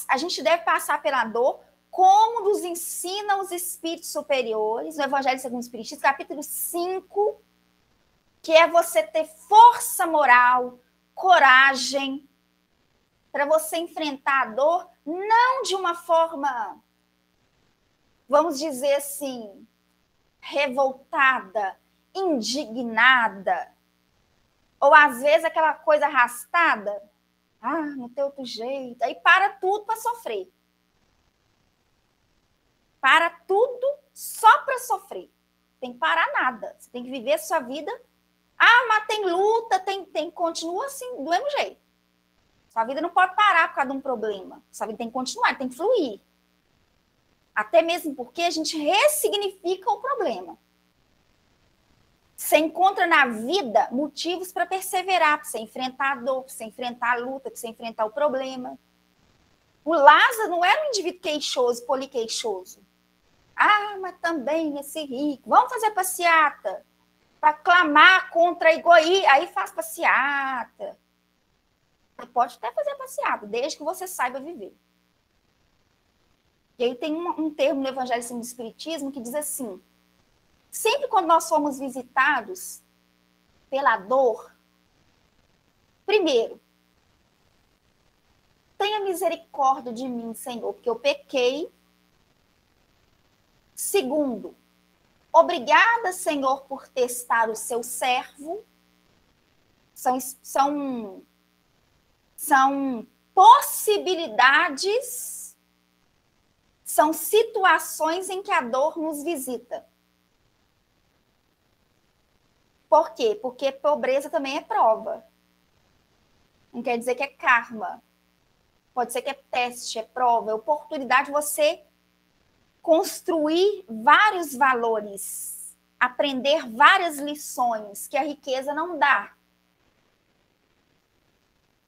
A gente deve passar pela dor como nos ensinam os espíritos superiores, no Evangelho segundo o Espiritismo, capítulo 5, que é você ter força moral, coragem, para você enfrentar a dor, não de uma forma, vamos dizer assim, revoltada, indignada, ou às vezes aquela coisa arrastada, não tem outro jeito, aí para tudo para sofrer. Para tudo só para sofrer. Tem que parar nada, você tem que viver a sua vida. Mas tem luta, continua assim, do mesmo jeito. Sua vida não pode parar por causa de um problema. Sua vida tem que continuar, tem que fluir. Até mesmo porque a gente ressignifica o problema. Você encontra na vida motivos para perseverar, para você enfrentar a dor, para você enfrentar a luta, para você enfrentar o problema. O Lázaro não era um indivíduo queixoso, poliqueixoso. Ah, mas também esse rico. Vamos fazer passeata para clamar contra a egoísmo. Aí faz passeata. Você pode até fazer passeata, desde que você saiba viver. E aí tem um termo no Evangelho do Espiritismo que diz assim: sempre quando nós somos visitados pela dor, primeiro, tenha misericórdia de mim, Senhor, porque eu pequei. Segundo, obrigada, Senhor, por testar o seu servo. São possibilidades, são situações em que a dor nos visita. Por quê? Porque pobreza também é prova. Não quer dizer que é karma. Pode ser que é teste, é prova, é oportunidade de você construir vários valores, aprender várias lições que a riqueza não dá.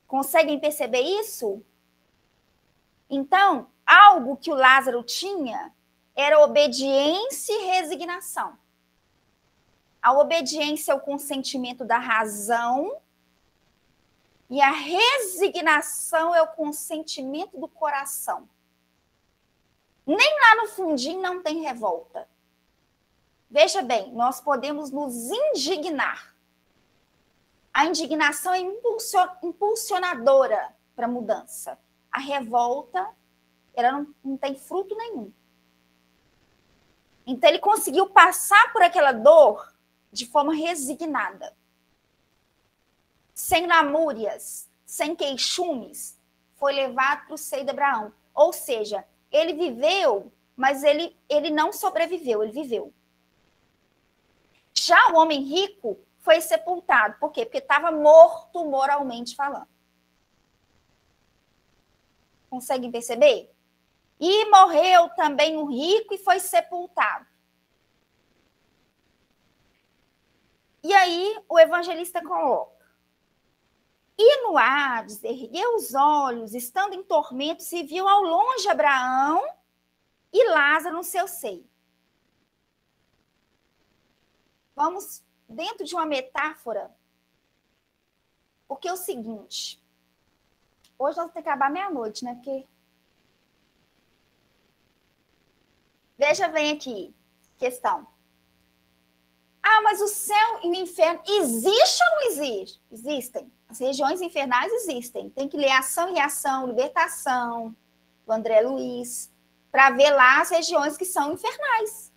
Conseguem perceber isso? Então, algo que o Lázaro tinha era obediência e resignação. A obediência é o consentimento da razão e a resignação é o consentimento do coração. Nem lá no fundinho não tem revolta. Veja bem, nós podemos nos indignar. A indignação é impulsionadora para a mudança. A revolta, ela não tem fruto nenhum. Então, ele conseguiu passar por aquela dor de forma resignada. Sem lamúrias, sem queixumes, foi levado para o seio de Abraão. Ou seja, ele viveu, mas ele não sobreviveu, ele viveu. Já o homem rico foi sepultado. Por quê? Porque estava morto moralmente falando. Conseguem perceber? E morreu também o rico e foi sepultado. E aí o evangelista coloca: e no Hades, ergueu os olhos, estando em tormentos, e viu ao longe Abraão e Lázaro no seu seio. Vamos dentro de uma metáfora, porque é o seguinte, hoje nós vamos ter que acabar meia-noite, né? Porque... Veja bem aqui, questão. Ah, mas o céu e o inferno existe ou não existe? Existem. As regiões infernais existem. Tem que ler Ação e Reação, Libertação, do André Luiz, para ver lá as regiões que são infernais.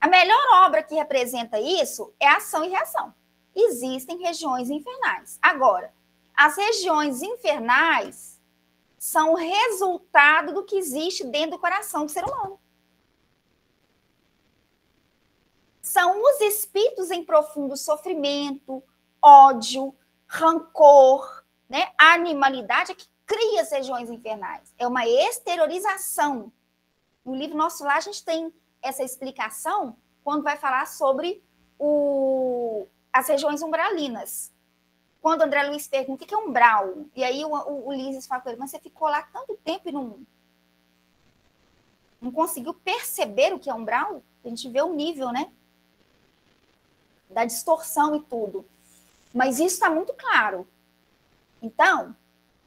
A melhor obra que representa isso é Ação e Reação. Existem regiões infernais. Agora, as regiões infernais são o resultado do que existe dentro do coração do ser humano. São os espíritos em profundo sofrimento, ódio, rancor, né? A animalidade é que cria as regiões infernais. É uma exteriorização. No livro Nosso Lar, a gente tem essa explicação quando vai falar sobre as regiões umbralinas. Quando o André Luiz pergunta o que é umbral, e aí o Ulisses fala com ele: mas você ficou lá tanto tempo e não conseguiu perceber o que é umbral? A gente vê o nível, né? Da distorção e tudo. Mas isso está muito claro. Então,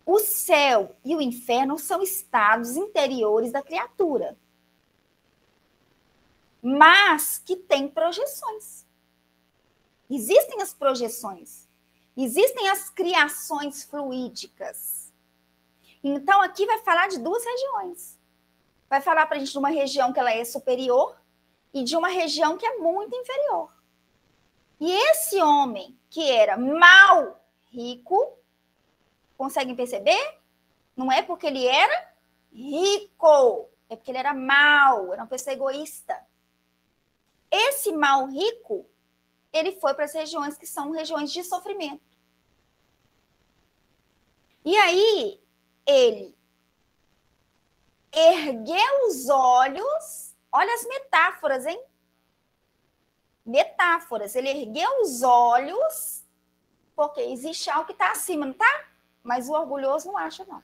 o céu e o inferno são estados interiores da criatura, mas que têm projeções. Existem as projeções, existem as criações fluídicas. Então, aqui vai falar de duas regiões. Vai falar para a gente de uma região que ela é superior e de uma região que é muito inferior. E esse homem que era mal rico, conseguem perceber? Não é porque ele era rico, é porque ele era mal, era uma pessoa egoísta. Esse mal rico, ele foi para as regiões que são regiões de sofrimento. E aí, ele ergueu os olhos, olha as metáforas, hein? Metáforas. Ele ergueu os olhos, porque existe algo que está acima, não está? Mas o orgulhoso não acha, não.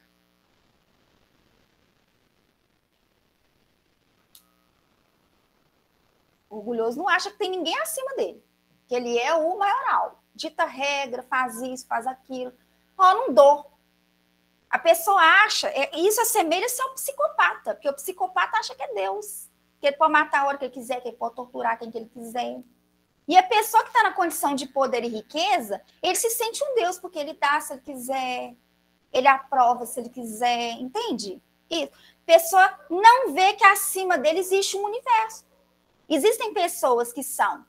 O orgulhoso não acha que tem ninguém acima dele, que ele é o maioral. Dita regra, faz isso, faz aquilo. Ó, não dou. A pessoa acha, isso assemelha-se ao psicopata, porque o psicopata acha que é Deus, que ele pode matar a hora que ele quiser, que ele pode torturar quem que ele quiser. E a pessoa que está na condição de poder e riqueza, ele se sente um Deus, porque ele dá se ele quiser, ele aprova se ele quiser, entende? Isso. A pessoa não vê que acima dele existe um universo. Existem pessoas que são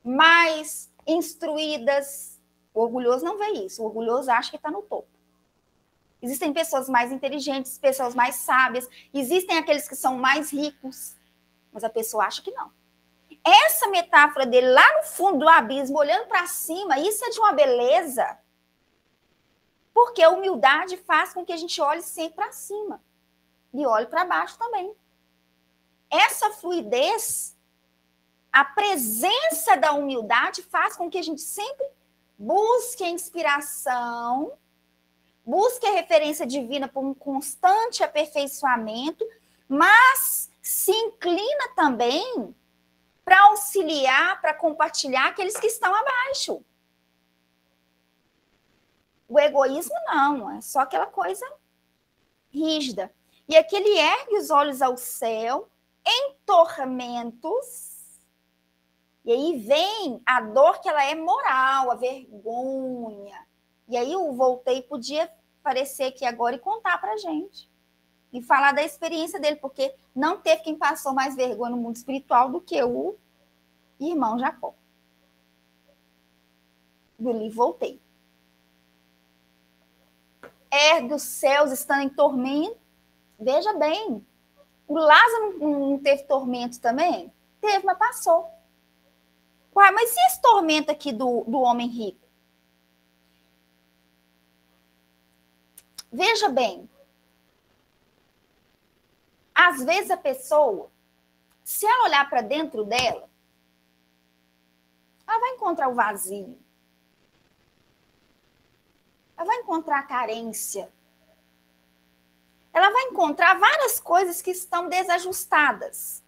mais instruídas, o orgulhoso não vê isso, o orgulhoso acha que está no topo. Existem pessoas mais inteligentes, pessoas mais sábias, existem aqueles que são mais ricos, mas a pessoa acha que não. Essa metáfora dele lá no fundo do abismo, olhando para cima, isso é de uma beleza, porque a humildade faz com que a gente olhe sempre para cima e olhe para baixo também. Essa fluidez, a presença da humildade faz com que a gente sempre busque a inspiração, busque a referência divina por um constante aperfeiçoamento, mas se inclina também para auxiliar, para compartilhar aqueles que estão abaixo. O egoísmo não, é só aquela coisa rígida. E aqui ele ergue os olhos ao céu, em tormentos, e aí vem a dor que ela é moral, a vergonha. E aí o Voltaire podia aparecer aqui agora e contar para a gente. E falar da experiência dele, porque não teve quem passou mais vergonha no mundo espiritual do que o irmão Jacó. Do livro Voltaire. Ergue os céus estando em tormento. Veja bem, o Lázaro não teve tormento também? Teve, mas passou. Ué, mas e esse tormento aqui do homem rico? Veja bem, às vezes a pessoa, se ela olhar para dentro dela, ela vai encontrar o vazio. Ela vai encontrar a carência. Ela vai encontrar várias coisas que estão desajustadas.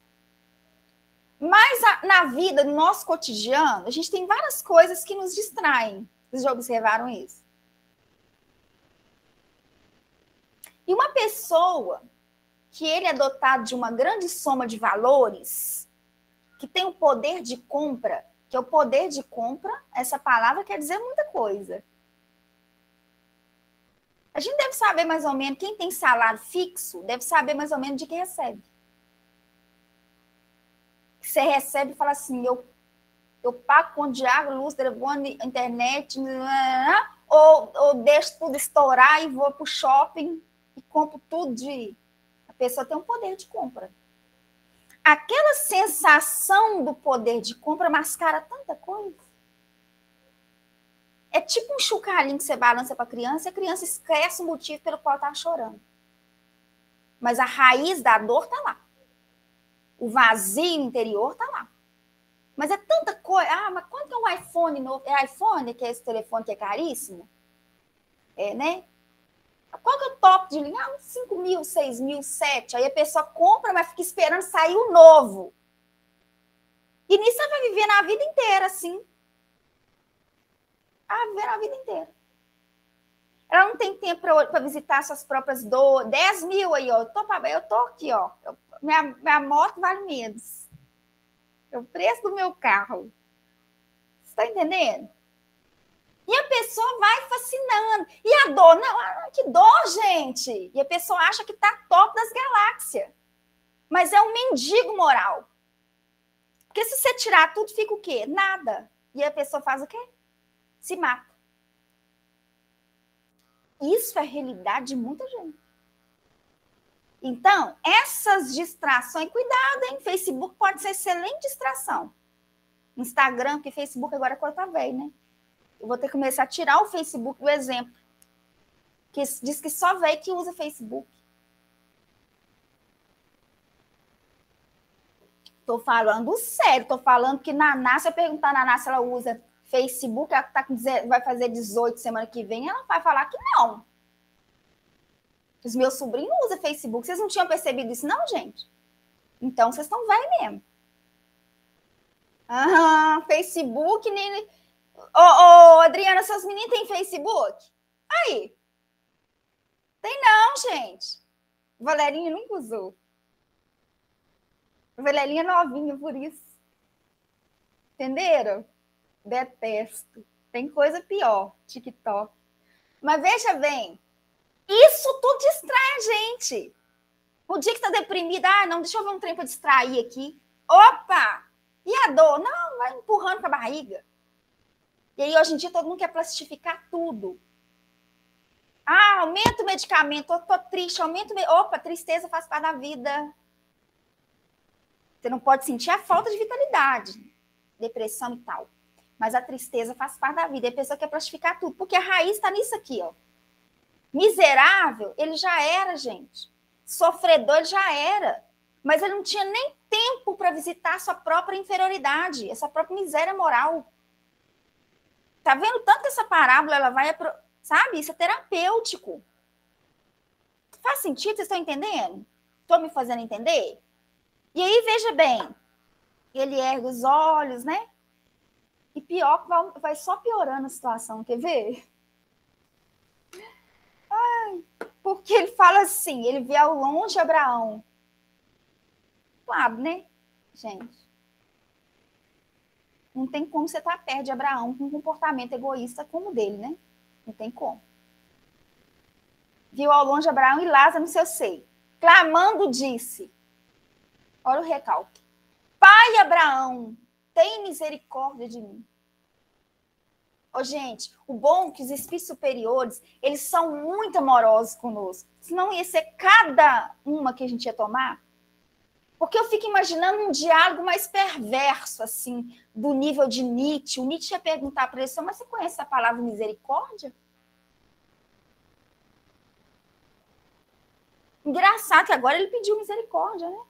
Mas na vida, no nosso cotidiano, a gente tem várias coisas que nos distraem. Vocês já observaram isso? E uma pessoa que ele é dotado de uma grande soma de valores, que tem o poder de compra, que é o poder de compra, essa palavra quer dizer muita coisa. A gente deve saber mais ou menos, quem tem salário fixo, deve saber mais ou menos de que recebe. Você recebe e fala assim, eu pago com de água, luz, telefone, internet, ou deixo tudo estourar e vou para o shopping e compro tudo de... A pessoa tem um poder de compra. Aquela sensação do poder de compra mascara tanta coisa. É tipo um chocalhinho que você balança para a criança e a criança esquece o motivo pelo qual está chorando. Mas a raiz da dor está lá. O vazio interior está lá. Mas é tanta coisa. Ah, mas quanto é um iPhone novo? É iPhone, que é esse telefone que é caríssimo? É, né? Qual que é o top de linha? 5 mil, 6 mil, 7. Aí a pessoa compra, mas fica esperando sair o novo. E nisso ela vai viver na vida inteira, assim. Viver a vida inteira. Ela não tem tempo para visitar suas próprias dores. 10 mil aí, ó. Eu tô aqui, ó. Minha moto vale menos. É o preço do meu carro. Você está entendendo? E a pessoa vai fascinando. E a dor? Não, que dor, gente! E a pessoa acha que está top das galáxias. Mas é um mendigo moral. Porque se você tirar tudo, fica o quê? Nada. E a pessoa faz o quê? Se mata. Isso é a realidade de muita gente. Então, essas distrações, cuidado, hein? Facebook pode ser excelente distração. Instagram, porque Facebook agora é coisa velha, né? Eu vou ter que começar a tirar o Facebook do exemplo. que diz que só velho que usa Facebook. Tô falando sério, tô falando que Naná, se eu perguntar a Naná se ela usa Facebook, ela tá com vai fazer 18 semana que vem, ela vai falar que não. Os meus sobrinhos usam Facebook. Vocês não tinham percebido isso, não, gente? Então, vocês estão velhos mesmo. Facebook, nem... Adriana, seus meninos têm Facebook? Aí. Tem não, gente. Valerinha nunca usou. Valerinha novinha, por isso. Entenderam? Detesto. Tem coisa pior, TikTok. Mas veja bem, isso tudo distrai a gente. O dia que está deprimida, não, deixa eu ver um trem para distrair aqui. Opa! E a dor? Não, vai empurrando com a barriga. E aí, hoje em dia, todo mundo quer plastificar tudo. Aumenta o medicamento, tô triste, aumenta o... Opa, tristeza faz parte da vida. Você não pode sentir a falta de vitalidade, depressão e tal. Mas a tristeza faz parte da vida. E a pessoa quer plastificar tudo, porque a raiz está nisso aqui, ó. Miserável, ele já era, gente. Sofredor, ele já era. Mas ele não tinha nem tempo para visitar a sua própria inferioridade, essa própria miséria moral. Tá vendo tanto que essa parábola, ela vai... Sabe? Isso é terapêutico. Faz sentido? Vocês estão entendendo? Estou me fazendo entender? E aí, veja bem. Ele ergue os olhos, né? E pior, vai só piorando a situação. Quer ver? Porque ele fala assim, ele vê ao longe Abraão. Claro, né, gente? Não tem como você estar perto de Abraão com um comportamento egoísta como o dele, né? Não tem como. Viu ao longe Abraão e Lázaro no seu seio. Clamando, disse. Olha o recalque. Pai Abraão, tem misericórdia de mim. Gente, o bom é que os espíritos superiores, eles são muito amorosos conosco. Senão ia ser cada uma que a gente ia tomar. Porque eu fico imaginando um diálogo mais perverso, assim, do nível de Nietzsche. O Nietzsche ia perguntar para ele, mas você conhece a palavra misericórdia? Engraçado que agora ele pediu misericórdia, né?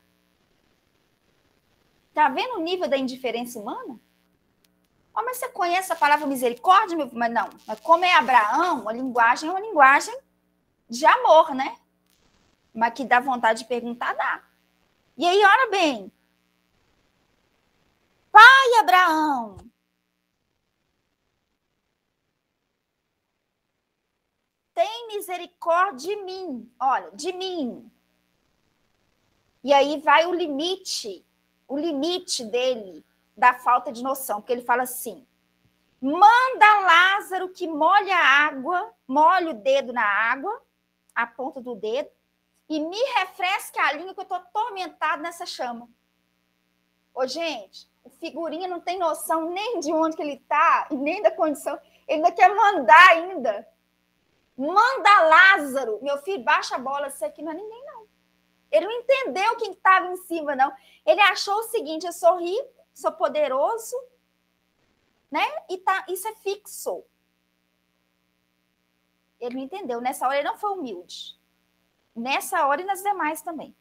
Tá vendo o nível da indiferença humana? Mas você conhece a palavra misericórdia? Mas não. Mas como é Abraão, a linguagem é uma linguagem de amor, né? Mas que dá vontade de perguntar, dá. E aí, olha bem. Pai Abraão. Tem misericórdia de mim. Olha, de mim. E aí vai o limite dele da falta de noção, porque ele fala assim: manda Lázaro que molhe a água, molhe o dedo na água, a ponta do dedo, e me refresque a língua que eu estou atormentado nessa chama. Gente, o figurinha não tem noção nem de onde que ele está, e nem da condição. Ele ainda quer mandar ainda. Manda Lázaro. Meu filho, baixa a bola, isso aqui não é ninguém, não. Ele não entendeu quem estava em cima, não. Ele achou o seguinte: eu sou rico, sou poderoso, né? E isso é fixo. Ele não entendeu. Nessa hora ele não foi humilde. Nessa hora e nas demais também.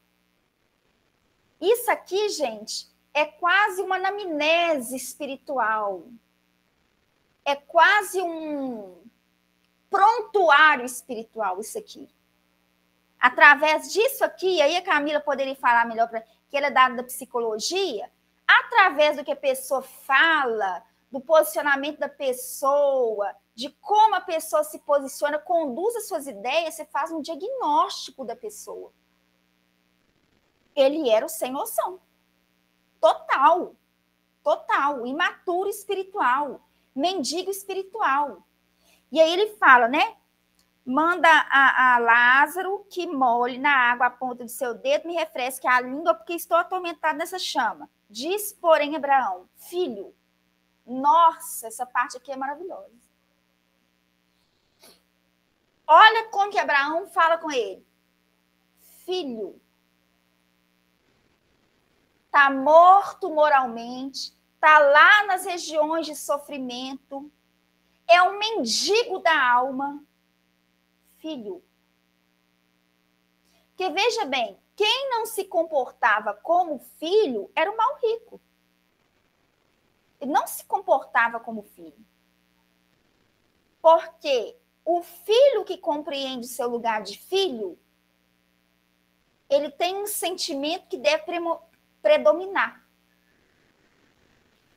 Isso aqui, gente, é quase uma anamnese espiritual. É quase um prontuário espiritual, isso aqui. Através disso aqui, aí a Camila poderia falar melhor, que ela é dada da psicologia, através do que a pessoa fala, do posicionamento da pessoa, de como a pessoa se posiciona, conduz as suas ideias, você faz um diagnóstico da pessoa. Ele era o sem noção. Total. Total. Imaturo espiritual. Mendigo espiritual. E aí ele fala, né? Manda a Lázaro que molhe na água a ponta do seu dedo, me refresque a língua, porque estou atormentado nessa chama. Diz, porém, Abraão, filho, nossa, essa parte aqui é maravilhosa. Olha como que Abraão fala com ele. Filho, está morto moralmente, está lá nas regiões de sofrimento, é um mendigo da alma. filho. Porque, veja bem, quem não se comportava como filho era o mal rico. Ele não se comportava como filho. Porque o filho que compreende seu lugar de filho, ele tem um sentimento que deve predominar,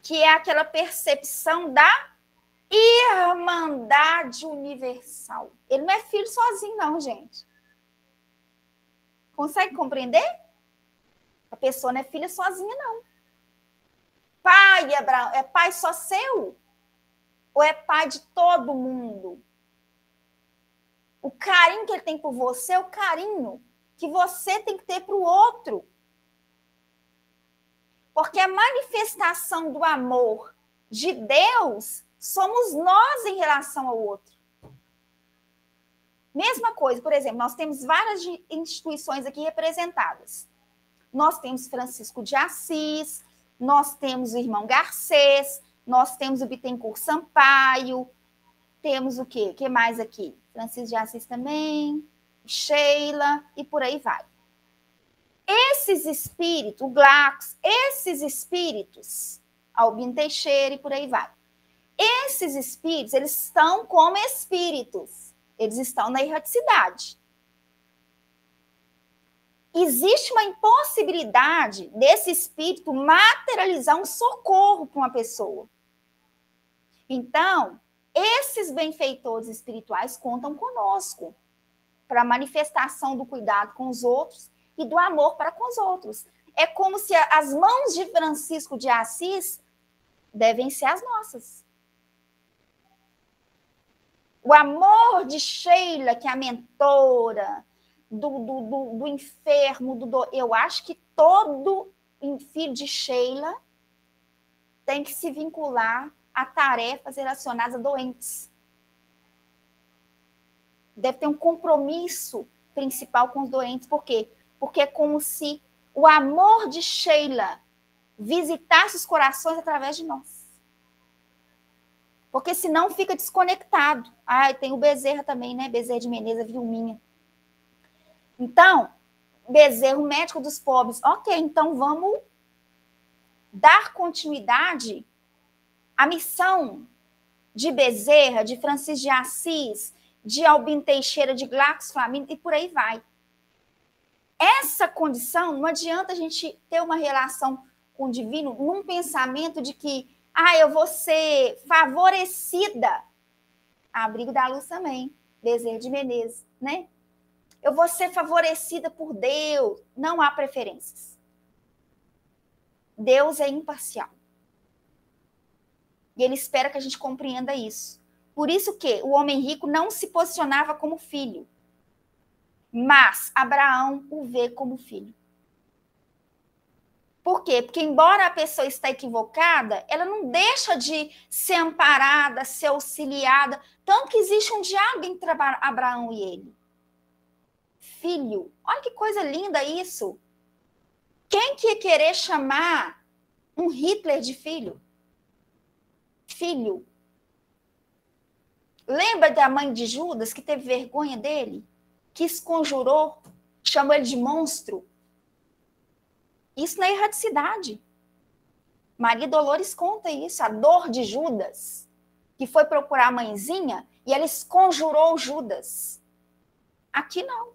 que é aquela percepção da irmandade universal. Ele não é filho sozinho, não, gente. Consegue compreender? A pessoa não é filha sozinha, não. Pai, Abraão, é pai só seu? Ou é pai de todo mundo? O carinho que ele tem por você é o carinho que você tem que ter para o outro. Porque a manifestação do amor de Deus somos nós em relação ao outro. Mesma coisa, por exemplo, nós temos várias instituições aqui representadas. Nós temos Francisco de Assis, nós temos o irmão Garcês, nós temos o Bittencourt Sampaio, temos o quê? O que mais aqui? Francisco de Assis também, Sheila, e por aí vai. Esses espíritos, o Glacos, esses espíritos, Albino Teixeira e por aí vai. Esses espíritos, eles estão como espíritos, eles estão na erraticidade. Existe uma impossibilidade desse espírito materializar um socorro para uma pessoa. Então, esses benfeitores espirituais contam conosco para a manifestação do cuidado com os outros e do amor para com os outros. É como se as mãos de Francisco de Assis devem ser as nossas. O amor de Sheila, que é a mentora do enfermo, eu acho que todo filho de Sheila tem que se vincular a tarefas relacionadas a doentes. Deve ter um compromisso principal com os doentes. Por quê? Porque é como se o amor de Sheila visitasse os corações através de nós. Porque senão fica desconectado. Ah, tem o Bezerra também, né? Bezerra de Menezes, a Vilminha. Então, Bezerra, o médico dos pobres. Ok, então vamos dar continuidade à missão de Bezerra, de Francisco de Assis, de Albino Teixeira, de Glacos Flamínio, e por aí vai. Essa condição, não adianta a gente ter uma relação com o divino num pensamento de que eu vou ser favorecida. Abrigo da Luz também, Bezerra de Menezes, né? Eu vou ser favorecida por Deus. Não há preferências. Deus é imparcial. E ele espera que a gente compreenda isso. Por isso que o homem rico não se posicionava como filho. Mas Abraão o vê como filho. Por quê? Porque embora a pessoa esteja equivocada, ela não deixa de ser amparada, ser auxiliada. Tanto que existe um diálogo entre Abraão e ele. Filho. Olha que coisa linda isso. Quem que ia querer chamar um Hitler de filho? Filho. Lembra da mãe de Judas que teve vergonha dele? Que esconjurou, chamou ele de monstro? Isso na erraticidade. Maria Dolores conta isso, a dor de Judas, que foi procurar a mãezinha e ela esconjurou Judas. Aqui não.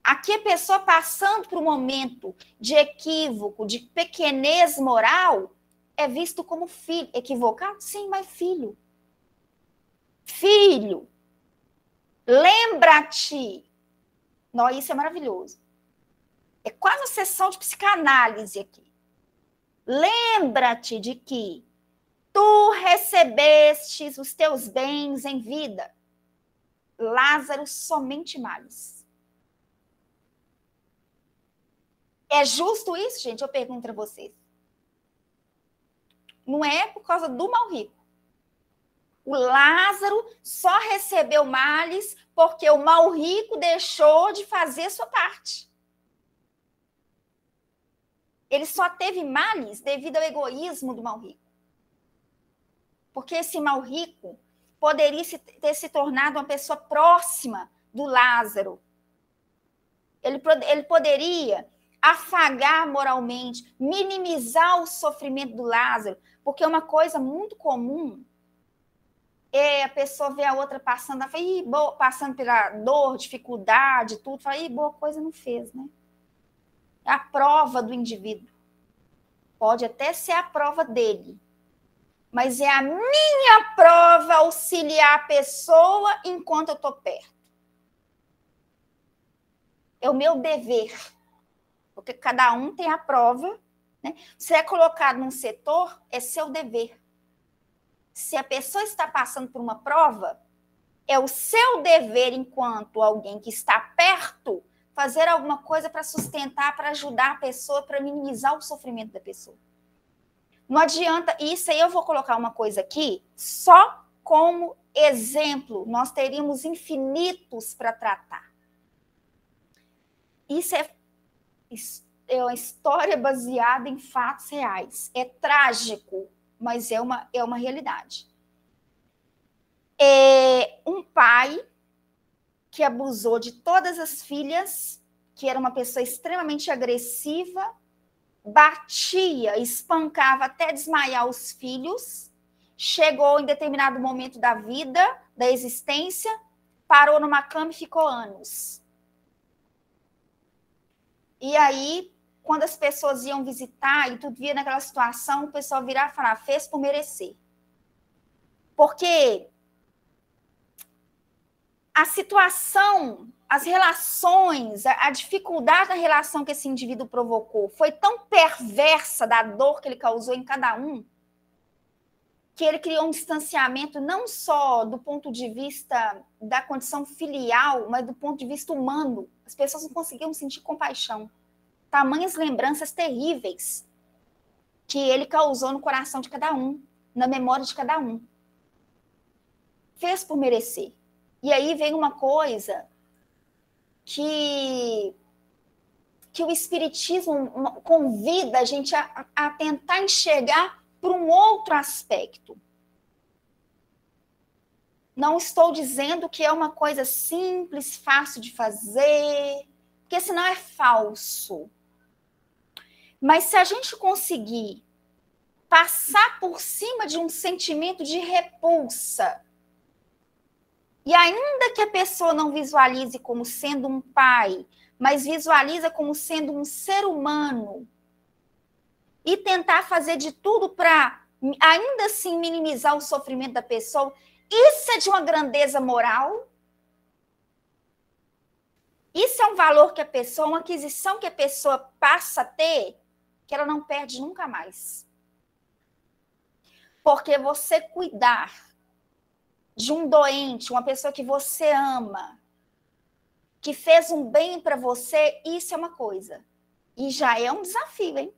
Aqui a pessoa passando por um momento de equívoco, de pequenez moral, é visto como filho. Equivocado? Sim, mas filho. Filho. Lembra-te. Não, isso é maravilhoso. É quase uma sessão de psicanálise aqui. Lembra-te de que tu recebestes os teus bens em vida. Lázaro somente males. É justo isso, gente? Eu pergunto para vocês. Não é por causa do mal rico. O Lázaro só recebeu males porque o mal rico deixou de fazer sua parte. Ele só teve males devido ao egoísmo do mal rico. Porque esse mal rico poderia ter se tornado uma pessoa próxima do Lázaro. Ele poderia afagar moralmente, minimizar o sofrimento do Lázaro, porque uma coisa muito comum é a pessoa ver a outra passando, passando pela dor, dificuldade, tudo, fala, boa coisa não fez, né? É a prova do indivíduo. Pode até ser a prova dele, mas é a minha prova auxiliar a pessoa enquanto eu estou perto. É o meu dever, porque cada um tem a prova, né? Se é colocado num setor, é seu dever. Se a pessoa está passando por uma prova, é o seu dever, enquanto alguém que está perto, fazer alguma coisa para sustentar, para ajudar a pessoa, para minimizar o sofrimento da pessoa. Não adianta, isso aí eu vou colocar uma coisa aqui, só como exemplo, nós teríamos infinitos para tratar. Isso é uma história baseada em fatos reais. É trágico, mas é uma realidade. Um pai que abusou de todas as filhas, que era uma pessoa extremamente agressiva, batia, espancava até desmaiar os filhos, chegou em determinado momento da vida, da existência, parou numa cama e ficou anos. E aí, quando as pessoas iam visitar e tudo via naquela situação, o pessoal virava e falava, fez por merecer. Porque a situação, as relações, a dificuldade da relação que esse indivíduo provocou foi tão perversa da dor que ele causou em cada um, que ele criou um distanciamento não só do ponto de vista da condição filial, mas do ponto de vista humano. As pessoas não conseguiam sentir compaixão. Tamanhas lembranças terríveis que ele causou no coração de cada um, na memória de cada um. Fez por merecer. E aí vem uma coisa que o Espiritismo convida a gente a tentar enxergar por um outro aspecto. Não estou dizendo que é uma coisa simples, fácil de fazer, porque senão é falso. Mas se a gente conseguir passar por cima de um sentimento de repulsa, e ainda que a pessoa não visualize como sendo um pai, mas visualiza como sendo um ser humano, e tentar fazer de tudo para, ainda assim, minimizar o sofrimento da pessoa, isso é de uma grandeza moral? Isso é um valor que a pessoa, uma aquisição que a pessoa passa a ter, que ela não perde nunca mais. Porque você cuidar de um doente, uma pessoa que você ama, que fez um bem para você, isso é uma coisa. E já é um desafio, hein?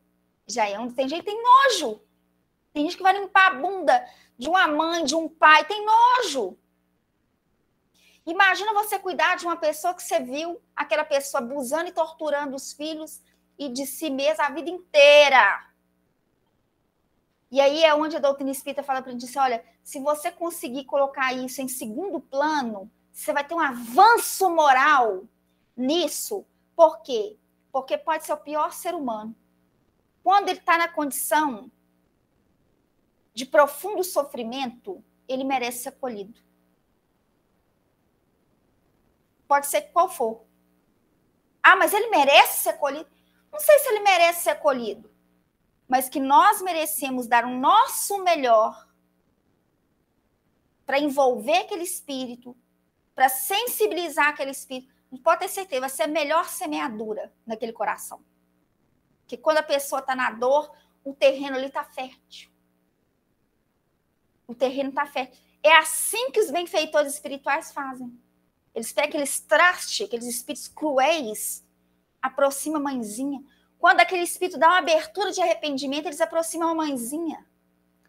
Tem gente que tem nojo. Tem gente que vai limpar a bunda de uma mãe, de um pai, tem nojo. Imagina você cuidar de uma pessoa que você viu aquela pessoa abusando e torturando os filhos e de si mesma a vida inteira. E aí é onde a doutrina espírita fala para a gente, olha, se você conseguir colocar isso em segundo plano, você vai ter um avanço moral nisso. Por quê? Porque pode ser o pior ser humano. Quando ele está na condição de profundo sofrimento, ele merece ser acolhido. Pode ser qual for. Ah, mas ele merece ser acolhido? Não sei se ele merece ser acolhido, mas que nós merecemos dar o nosso melhor para envolver aquele espírito, para sensibilizar aquele espírito. Não pode ter certeza, vai ser a melhor semeadura naquele coração. Porque quando a pessoa está na dor, o terreno ali está fértil. O terreno está fértil. É assim que os benfeitores espirituais fazem. Eles pegam aqueles trastes, aqueles espíritos cruéis, aproximam a mãezinha. Quando aquele espírito dá uma abertura de arrependimento, eles aproximam a mãezinha.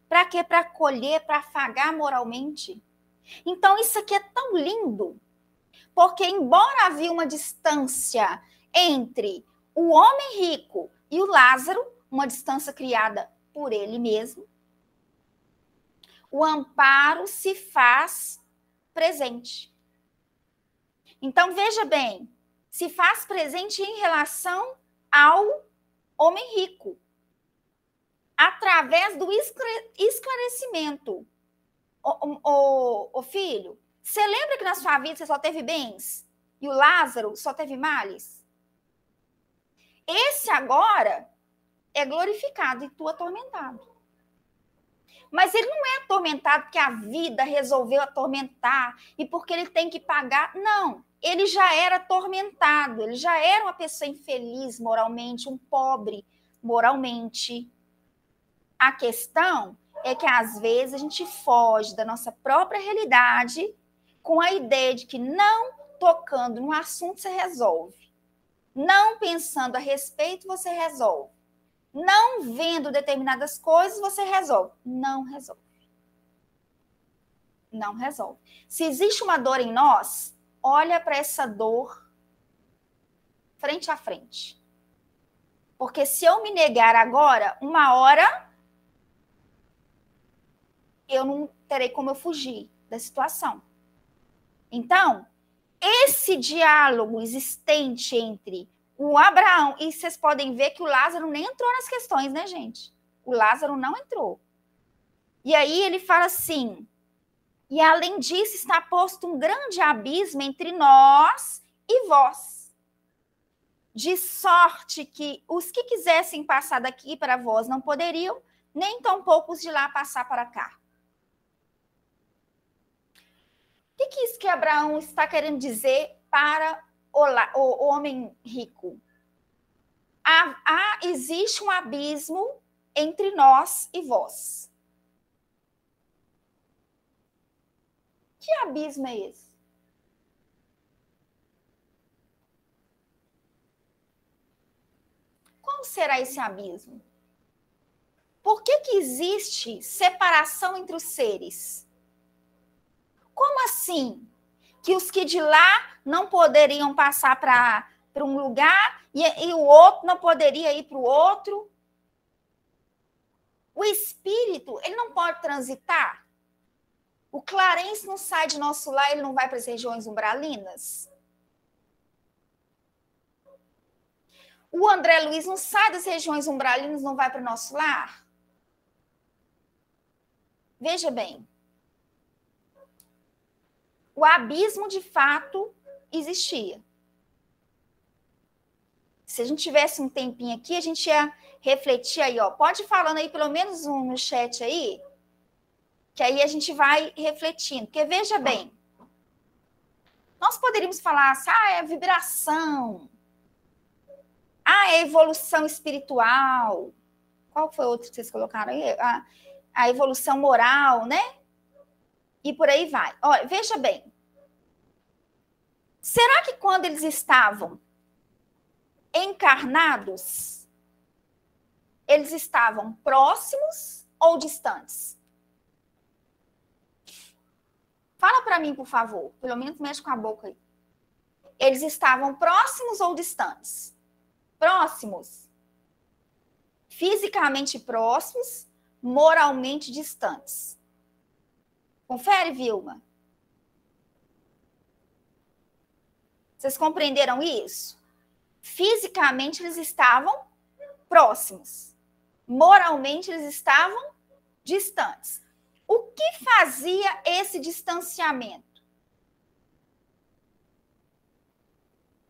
Para quê? Para acolher, para afagar moralmente. Então, isso aqui é tão lindo, porque embora havia uma distância entre o homem rico e o Lázaro, uma distância criada por ele mesmo, o amparo se faz presente. Então, veja bem, se faz presente em relação ao homem rico, através do esclarecimento. Ô filho, você lembra que na sua vida você só teve bens? E o Lázaro só teve males? Esse agora é glorificado e tu atormentado. Mas ele não é atormentado porque a vida resolveu atormentar e porque ele tem que pagar. Não, ele já era atormentado, ele já era uma pessoa infeliz moralmente, um pobre moralmente. A questão é que, às vezes, a gente foge da nossa própria realidade com a ideia de que não tocando no assunto você resolve. Não pensando a respeito, você resolve. Não vendo determinadas coisas, você resolve. Não resolve. Não resolve. Se existe uma dor em nós, olha para essa dor frente a frente. Porque se eu me negar agora, uma hora eu não terei como eu fugir da situação. Então, esse diálogo existente entre o Abraão, e vocês podem ver que o Lázaro nem entrou nas questões, né, gente? O Lázaro não entrou. E aí ele fala assim, e além disso está posto um grande abismo entre nós e vós, de sorte que os que quisessem passar daqui para vós não poderiam, nem tampouco os de lá passar para cá. O que é isso que Abraão está querendo dizer para o homem rico? Existe um abismo entre nós e vós. Que abismo é esse? Qual será esse abismo? Por que existe separação entre os seres? Como assim? Que os que de lá não poderiam passar para um lugar e o outro não poderia ir para o outro? O espírito, ele não pode transitar? O Clarence não sai de nosso lar, ele não vai para as regiões umbralinas? O André Luiz não sai das regiões umbralinas, não vai para o nosso lar? Veja bem. O abismo, de fato, existia. Se a gente tivesse um tempinho aqui, a gente ia refletir aí, ó. Pode ir falando aí, pelo menos um no chat aí, que aí a gente vai refletindo. Porque, veja bem, nós poderíamos falar assim, é a vibração, é a evolução espiritual. Qual foi o outro que vocês colocaram aí? A evolução moral, né? E por aí vai. Olha, veja bem. Será que quando eles estavam encarnados, eles estavam próximos ou distantes? Fala para mim, por favor. Pelo menos mexe com a boca aí. Eles estavam próximos ou distantes? Próximos. Fisicamente próximos, moralmente distantes. Confere, Vilma. Vocês compreenderam isso? Fisicamente eles estavam próximos. Moralmente eles estavam distantes. O que fazia esse distanciamento?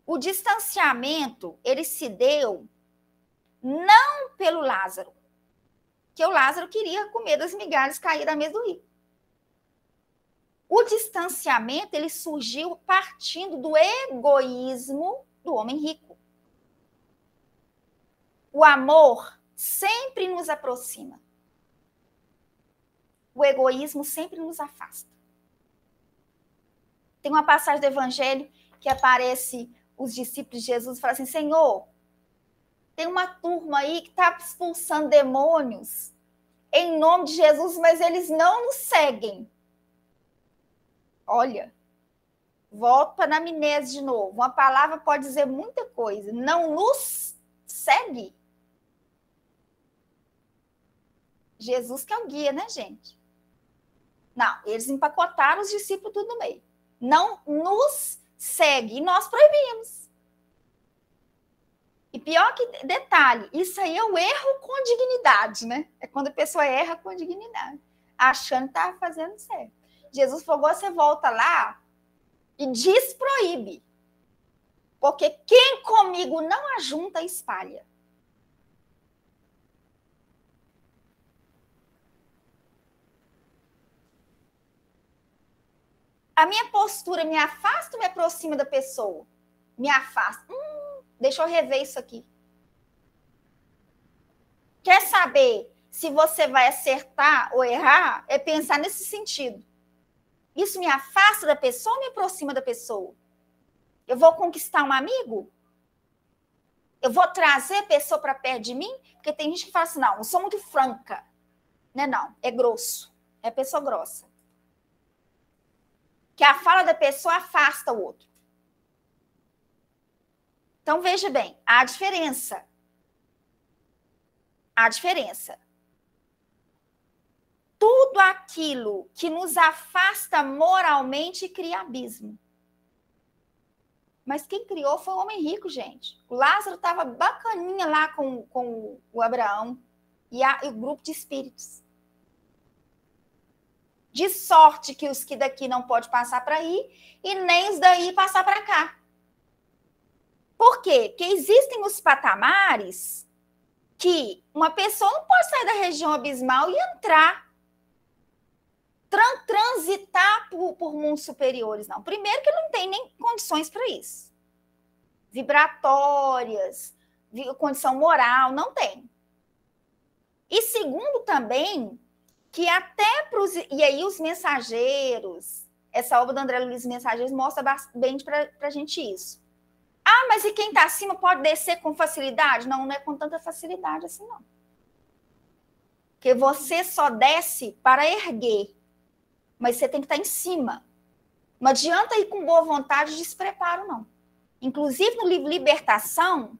O distanciamento, ele se deu não pelo Lázaro, que o Lázaro queria comer das migalhas, cair da mesa do rico. O distanciamento, ele surgiu partindo do egoísmo do homem rico. O amor sempre nos aproxima. O egoísmo sempre nos afasta. Tem uma passagem do Evangelho que aparece os discípulos de Jesus e falam assim, Senhor, tem uma turma aí que está expulsando demônios em nome de Jesus, mas eles não nos seguem. Olha, volto para a anamnese de novo. Uma palavra pode dizer muita coisa. Não nos segue. Jesus que é o guia, né, gente? Não, eles empacotaram os discípulos tudo no meio. Não nos segue, e nós proibimos. E pior que, detalhe, isso aí é o erro com dignidade, né? É quando a pessoa erra com dignidade, achando que está fazendo certo. Jesus falou, você volta lá e desproíbe. Porque quem comigo não ajunta, espalha. A minha postura me afasta ou me aproxima da pessoa? Me afasta. Deixa eu rever isso aqui. Quer saber se você vai acertar ou errar? É pensar nesse sentido. Isso me afasta da pessoa ou me aproxima da pessoa? Eu vou conquistar um amigo? Eu vou trazer a pessoa para perto de mim? Porque tem gente que fala assim, não, eu sou muito franca. Não, é grosso. É pessoa grossa. Que a fala da pessoa afasta o outro. Então, veja bem, há diferença. Há diferença. Tudo aquilo que nos afasta moralmente cria abismo. Mas quem criou foi o homem rico, gente. O Lázaro estava bacaninha lá com o Abraão e o grupo de espíritos. De sorte que os que daqui não podem passar para aí e nem os daí passar para cá. Por quê? Porque existem os patamares que uma pessoa não pode sair da região abismal e entrar, transitar por mundos superiores, não. Primeiro que não tem nem condições para isso. Vibratórias, condição moral, não tem. E segundo também, que até para os... E aí os mensageiros, essa obra do André Luiz Mensageiros mostra bem para a gente isso. Ah, mas e quem está acima pode descer com facilidade? Não, não é com tanta facilidade assim, não. Porque você só desce para erguer, mas você tem que estar em cima. Não adianta ir com boa vontade de despreparo, não. Inclusive, no livro Libertação,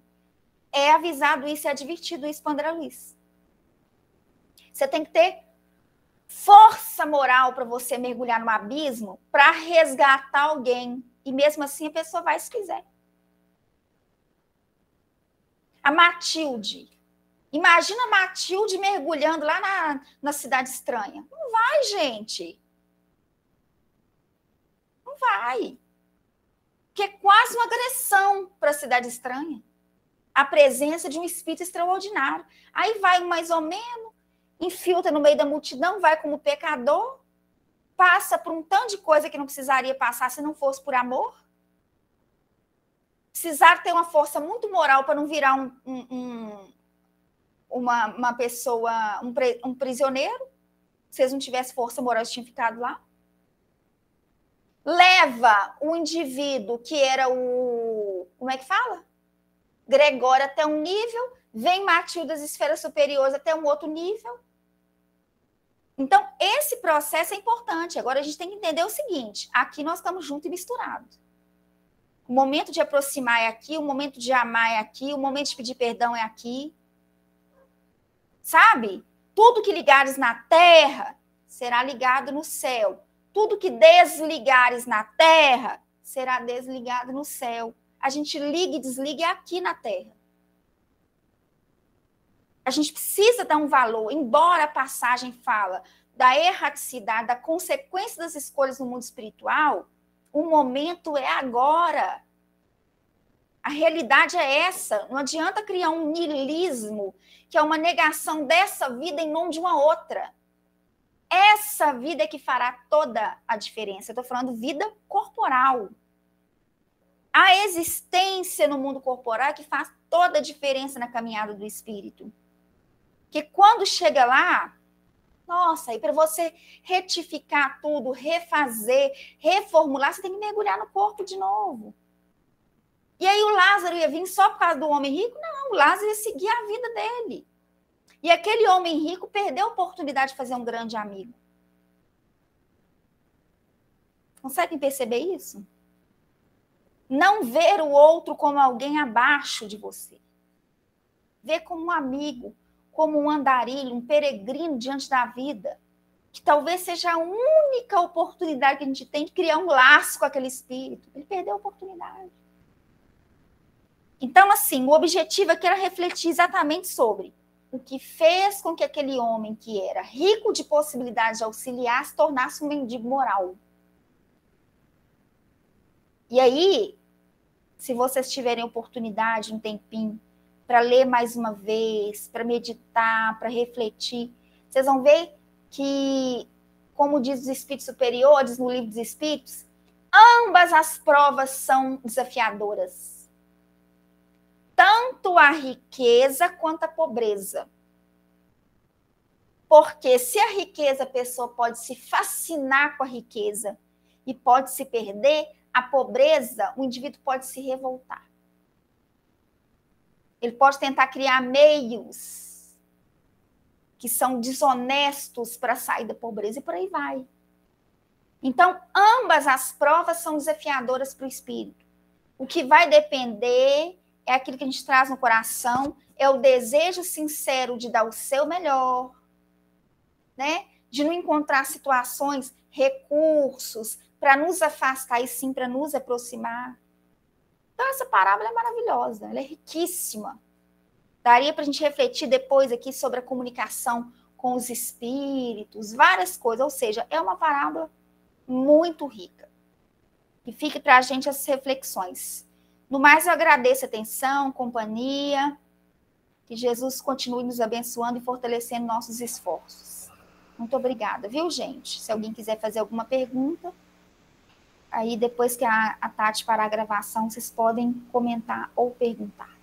é avisado isso, é advertido isso para André Luiz. Você tem que ter força moral para você mergulhar no abismo para resgatar alguém. E mesmo assim, a pessoa vai se quiser. A Matilde. Imagina a Matilde mergulhando lá na cidade estranha. Não vai, gente. Não vai. Que é quase uma agressão para a cidade estranha. A presença de um espírito extraordinário. Aí vai mais ou menos, infiltra no meio da multidão, vai como pecador, passa por um tanto de coisa que não precisaria passar se não fosse por amor. Precisar ter uma força muito moral para não virar uma pessoa, um prisioneiro. Se eles não tivessem força moral, eles tinham ficado lá. Leva o indivíduo que era o... Como é que fala? Gregório até um nível, vem Matilde das esferas superiores até um outro nível. Então, esse processo é importante. Agora, a gente tem que entender o seguinte, aqui nós estamos juntos e misturados. O momento de aproximar é aqui, o momento de amar é aqui, o momento de pedir perdão é aqui. Sabe? Tudo que ligares na terra será ligado no céu. Tudo que desligares na terra será desligado no céu. A gente liga e desliga aqui na terra. A gente precisa dar um valor, embora a passagem fala da erraticidade, da consequência das escolhas no mundo espiritual, o momento é agora. A realidade é essa. Não adianta criar um niilismo, que é uma negação dessa vida em nome de uma outra. Essa vida é que fará toda a diferença. Eu estou falando vida corporal. A existência no mundo corporal é que faz toda a diferença na caminhada do espírito. Que quando chega lá, nossa, e para você retificar tudo, refazer, reformular, você tem que mergulhar no corpo de novo. E aí o Lázaro ia vir só por causa do homem rico? Não, o Lázaro ia seguir a vida dele. E aquele homem rico perdeu a oportunidade de fazer um grande amigo. Conseguem perceber isso? Não ver o outro como alguém abaixo de você. Ver como um amigo, como um andarilho, um peregrino diante da vida, que talvez seja a única oportunidade que a gente tem de criar um laço com aquele espírito. Ele perdeu a oportunidade. Então, assim, o objetivo aqui era refletir exatamente sobre o que fez com que aquele homem que era rico de possibilidades de auxiliar se tornasse um mendigo moral. E aí, se vocês tiverem oportunidade, um tempinho, para ler mais uma vez, para meditar, para refletir, vocês vão ver que, como diz os Espíritos Superiores no Livro dos Espíritos, ambas as provas são desafiadoras. Tanto a riqueza quanto a pobreza. Porque se a riqueza, a pessoa pode se fascinar com a riqueza e pode se perder, a pobreza, o indivíduo pode se revoltar. Ele pode tentar criar meios que são desonestos para sair da pobreza e por aí vai. Então, ambas as provas são desafiadoras para o espírito. O que vai depender é aquilo que a gente traz no coração, é o desejo sincero de dar o seu melhor, né? De não encontrar situações, recursos, para nos afastar e sim para nos aproximar. Então, essa parábola é maravilhosa, ela é riquíssima. Daria para a gente refletir depois aqui sobre a comunicação com os espíritos, várias coisas, ou seja, é uma parábola muito rica. E fique para a gente essas reflexões. No mais, eu agradeço a atenção, companhia, que Jesus continue nos abençoando e fortalecendo nossos esforços. Muito obrigada, viu, gente? Se alguém quiser fazer alguma pergunta, aí depois que a Tati parar a gravação, vocês podem comentar ou perguntar.